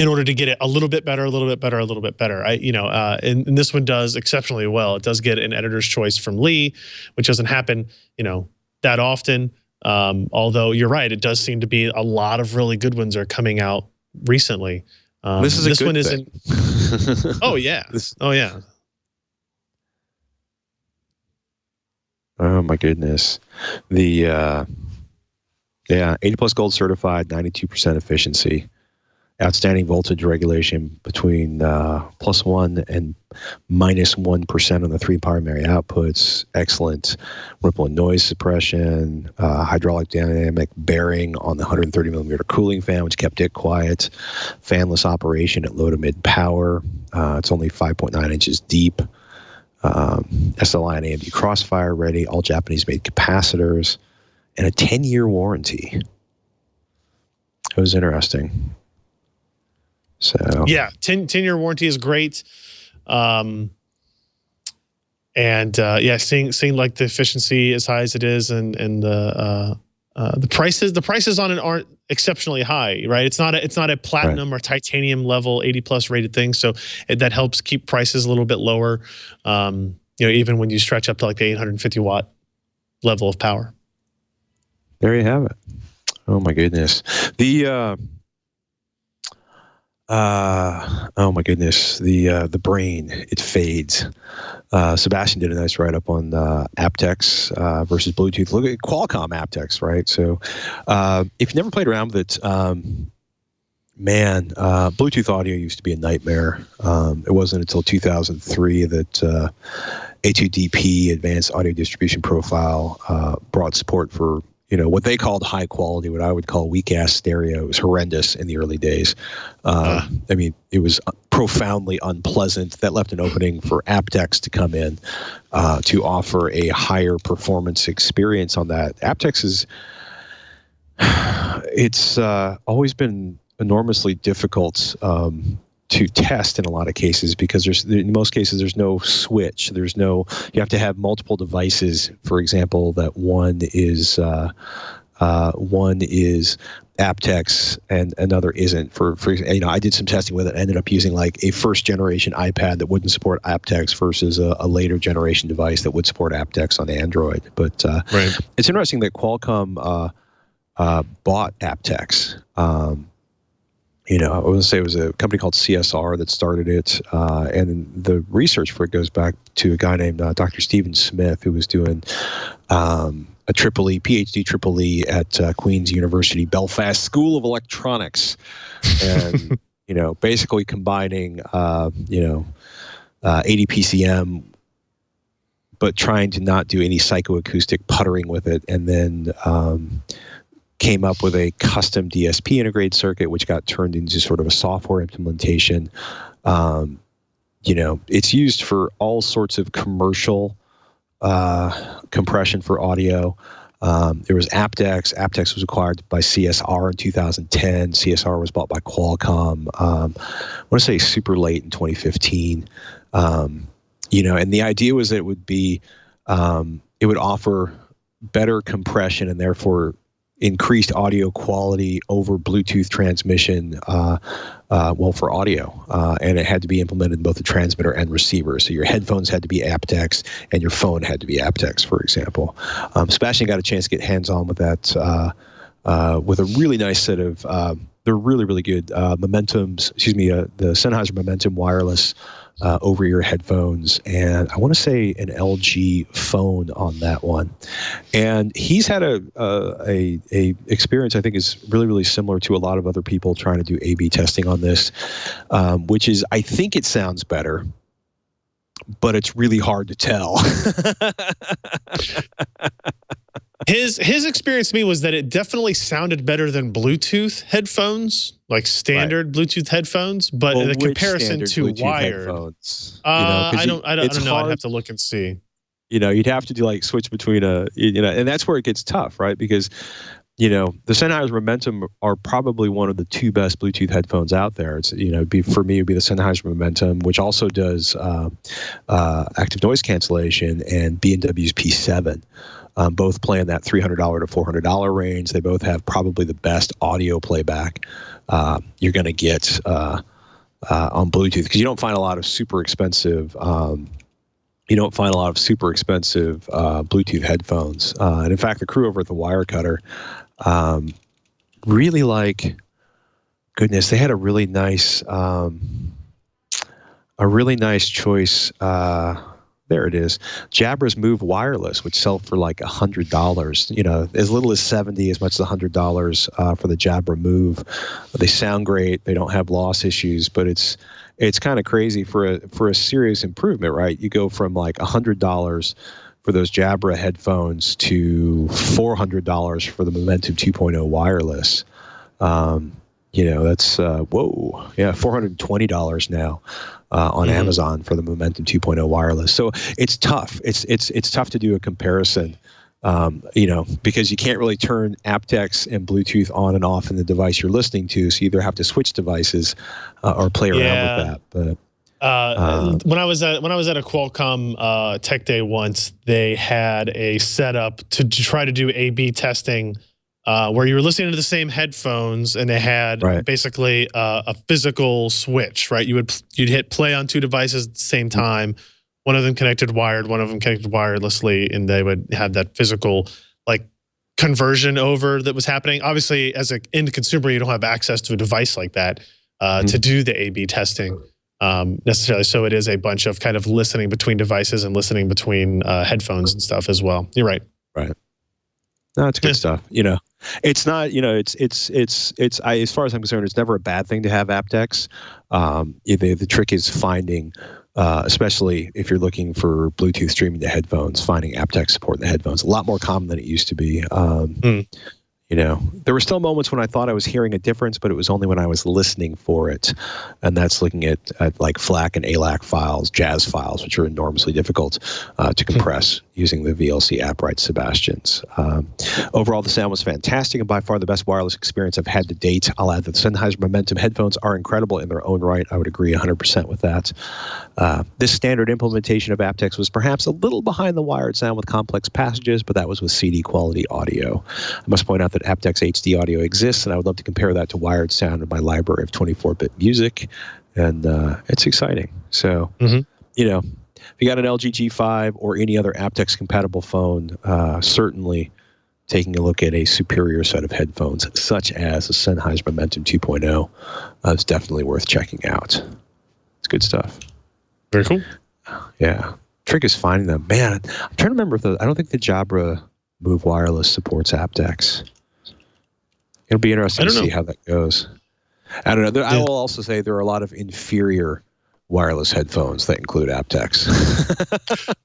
order to get it a little bit better, a little bit better, a little bit better. And this one does exceptionally well. It does get an editor's choice from Lee, which doesn't happen, that often. Although you're right, it does seem to be a lot of really good ones are coming out recently. This one isn't. Oh yeah. Oh yeah. Oh my goodness. The 80 plus gold certified, 92% efficiency. Outstanding voltage regulation between +1 and -1% on the 3 primary outputs. Excellent ripple and noise suppression. Hydraulic dynamic bearing on the 130 millimeter cooling fan, which kept it quiet. Fanless operation at low to mid power. It's only 5.9 inches deep. SLI and AMD Crossfire ready. All Japanese made capacitors, and a 10-year warranty. It was interesting. So yeah, 10-year warranty is great. Seeing like the efficiency as high as it is, and the prices on it aren't exceptionally high, right? It's not a platinum or titanium level 80 plus rated thing, so that helps keep prices a little bit lower. Even when you stretch up to like the 850 watt level of power. There you have it. Oh my goodness. Oh my goodness, the brain, it fades. Sebastian did a nice write-up on aptX versus Bluetooth. Look at Qualcomm aptX, right? So if you've never played around with it, Bluetooth audio used to be a nightmare. It wasn't until 2003 that A2DP, Advanced Audio Distribution Profile, brought support for what they called high quality, what I would call weak ass stereo. It was horrendous in the early days. It was profoundly unpleasant. That left an opening for aptX to come in to offer a higher performance experience on that. aptX it's always been enormously difficult test in a lot of cases, because in most cases there's no switch. You have to have multiple devices. For example, that one is aptX and another isn't. For I did some testing with it. I ended up using like a first generation iPad that wouldn't support aptX versus a later generation device that would support aptX on Android. But it's interesting that Qualcomm bought aptX. I want to say it was a company called CSR that started it, and the research for it goes back to a guy named Dr. Stephen Smith, who was doing a PhD triple E at Queen's University Belfast School of Electronics, and basically combining ADPCM, but trying to not do any psychoacoustic puttering with it, and then came up with a custom DSP integrated circuit, which got turned into sort of a software implementation. It's used for all sorts of commercial compression for audio. There was aptX. aptX was acquired by CSR in 2010. CSR was bought by Qualcomm. I want to say super late in 2015. And the idea was that it would be, it would offer better compression and therefore increased audio quality over Bluetooth transmission, for audio. And it had to be implemented in both the transmitter and receiver. So your headphones had to be aptX and your phone had to be aptX, for example. Sebastian got a chance to get hands-on with that with a really nice set of, they're really, really good Momentums, the Sennheiser Momentum wireless over-ear headphones, and I want to say an LG phone on that one. And he's had a experience I think is really, really similar to a lot of other people trying to do A/B testing on this, which is I think it sounds better, but it's really hard to tell. His experience to me was that it definitely sounded better than Bluetooth headphones, like standard Bluetooth headphones, but in comparison to Bluetooth wired headphones, I don't know. I'd have to look and see. You'd have to do like switch between and that's where it gets tough, right? Because the Sennheiser Momentum are probably one of the two best Bluetooth headphones out there. It's for me, it'd be the Sennheiser Momentum, which also does active noise cancellation, and B&W's P7. Both play in that $300 to $400 range. They both have probably the best audio playback you're going to get on Bluetooth, because you don't find a lot of super expensive. Bluetooth headphones. And in fact, the crew over at the Wirecutter really they had a really nice choice. There it is. Jabra's Move Wireless, which sell for like $100. As little as $70, as much as $100 for the Jabra Move. They sound great. They don't have loss issues, but it's kind of crazy for a serious improvement, right? You go from like $100 for those Jabra headphones to $400 for the Momentum 2.0 wireless. That's $420 now on Amazon for the Momentum 2.0 wireless. So it's tough. It's tough to do a comparison, because you can't really turn aptX and Bluetooth on and off in the device you're listening to. So you either have to switch devices or play around with that. But when I was at a Qualcomm Tech Day once, they had a setup to try to do A/B testing. Where you were listening to the same headphones, and they had basically a physical switch, right? You'd hit play on two devices at the same time. One of them connected wired, one of them connected wirelessly, and they would have that physical like conversion over that was happening. Obviously, as an end consumer, you don't have access to a device like that to do the A/B testing necessarily. So it is a bunch of kind of listening between devices and listening between headphones and stuff as well. You're right. Right. No, it's good stuff. It's not, it's as far as I'm concerned, it's never a bad thing to have aptX. The trick is finding, especially if you're looking for Bluetooth streaming to headphones, finding aptX support in the headphones. A lot more common than it used to be. there were still moments when I thought I was hearing a difference, but it was only when I was listening for it. And that's looking at like FLAC and ALAC files, jazz files, which are enormously difficult to compress using the VLC app, right, Sebastian's. Overall, the sound was fantastic and by far the best wireless experience I've had to date. I'll add that the Sennheiser Momentum headphones are incredible in their own right. I would agree 100% with that. This standard implementation of aptX was perhaps a little behind the wired sound with complex passages, but that was with CD quality audio. I must point out that aptX HD audio exists, and I would love to compare that to wired sound in my library of 24-bit music, and it's exciting. So, if you got an LG G5 or any other aptX compatible phone, certainly taking a look at a superior set of headphones, such as the Sennheiser Momentum 2.0, is definitely worth checking out. It's good stuff. Very cool. Yeah. Trick is finding them. Man, I'm trying to remember if I don't think the Jabra Move Wireless supports aptX. It'll be interesting to see how that goes. I don't know. I will also say there are a lot of inferior wireless headphones that include aptX.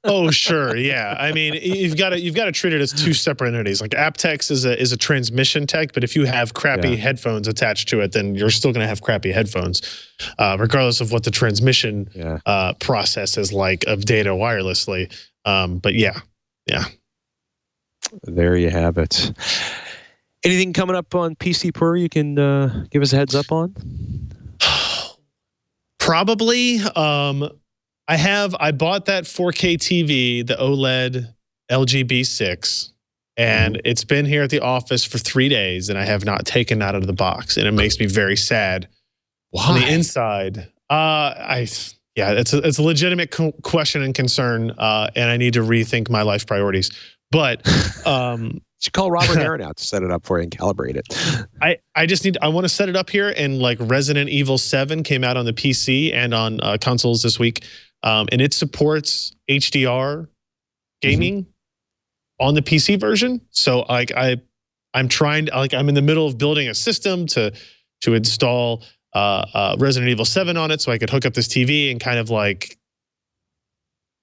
Oh, sure. Yeah. I mean, you've got to treat it as two separate entities. Like aptX is a transmission tech, but if you have crappy headphones attached to it, then you're still going to have crappy headphones, regardless of what the transmission process is like of data wirelessly. But yeah. There you have it. Anything coming up on PC Per you can give us a heads up on? Probably. I bought that 4K TV, the OLED LG B6, and it's been here at the office for 3 days, and I have not taken that out of the box, and it makes me very sad. Why? On the inside, it's a legitimate question and concern, and I need to rethink my life priorities. But you should call Robert Aaron out to set it up for you and calibrate it. I want to set it up here, and like Resident Evil 7 came out on the PC and on consoles this week, and it supports HDR gaming on the PC version. So like I'm in the middle of building a system to install Resident Evil 7 on it, so I could hook up this TV and kind of like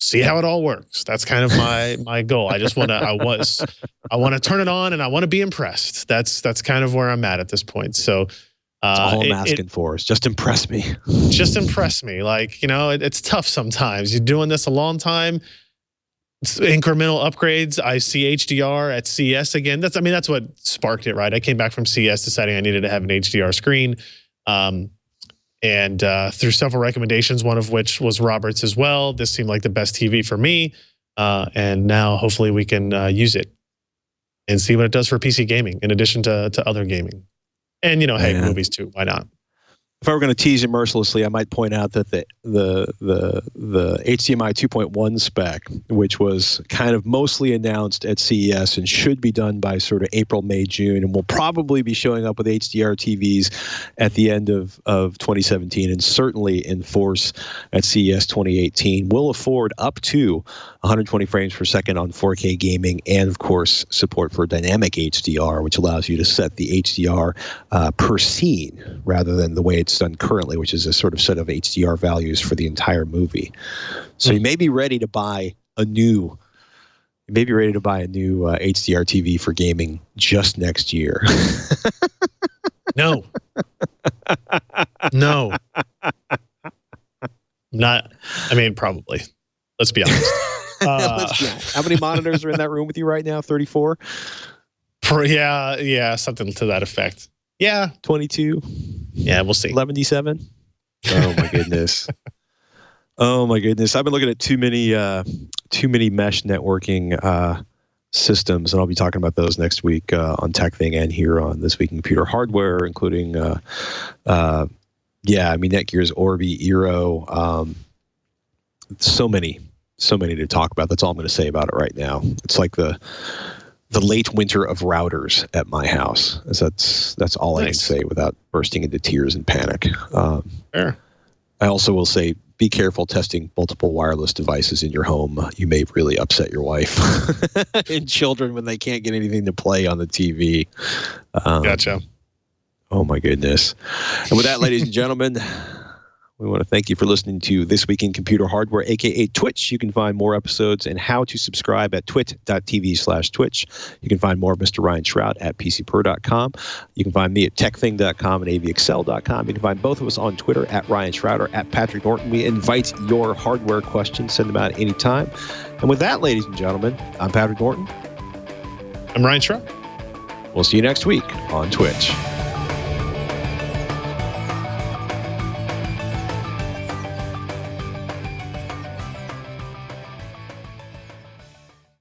see how it all works. That's kind of my goal. I want to turn it on and I want to be impressed. That's kind of where I'm at this point. So that's all I'm asking for is just impress me. Just impress me. Like, it's tough sometimes. You're doing this a long time. It's incremental upgrades. I see HDR at CES again. That's what sparked it, right? I came back from CES deciding I needed to have an HDR screen. And through several recommendations, one of which was Robert's as well. This seemed like the best TV for me. And now hopefully we can use it and see what it does for PC gaming in addition to other gaming. And, hey, movies too. Why not? If I were going to tease you mercilessly, I might point out that the HDMI 2.1 spec, which was kind of mostly announced at CES and should be done by sort of April, May, June, and will probably be showing up with HDR TVs at the end of 2017 and certainly in force at CES 2018, will afford up to 120 frames per second on 4K gaming and, of course, support for dynamic HDR, which allows you to set the HDR per scene rather than the way it's done currently, which is a sort of set of HDR values for the entire movie. So you may be ready to buy a new HDR TV for gaming just next year. No. Probably. Let's be honest. How many monitors are in that room with you right now? 34? Yeah, something to that effect. Yeah. 22? Yeah, we'll see. 11D7? Oh, my goodness. Oh, my goodness. I've been looking at too many mesh networking systems, and I'll be talking about those next week on Tech Thing and here on This Week in Computer Hardware, including, Netgear's Orbi, Eero. So many to talk about. That's all I'm going to say about it right now. It's like the late winter of routers at my house. That's all I can say without bursting into tears and panic. Fair. I also will say, be careful testing multiple wireless devices in your home. You may really upset your wife and children when they can't get anything to play on the TV. Gotcha. Oh, my goodness. And with that, ladies and gentlemen, We want to thank you for listening to This Week in Computer Hardware, a.k.a. Twitch. You can find more episodes and how to subscribe at twit.tv/Twitch. You can find more of Mr. Ryan Shrout at pcpro.com. You can find me at techthing.com and avxl.com. You can find both of us on Twitter at Ryan Shrout or at Patrick Norton. We invite your hardware questions. Send them out anytime. And with that, ladies and gentlemen, I'm Patrick Norton. I'm Ryan Shrout. We'll see you next week on Twitch.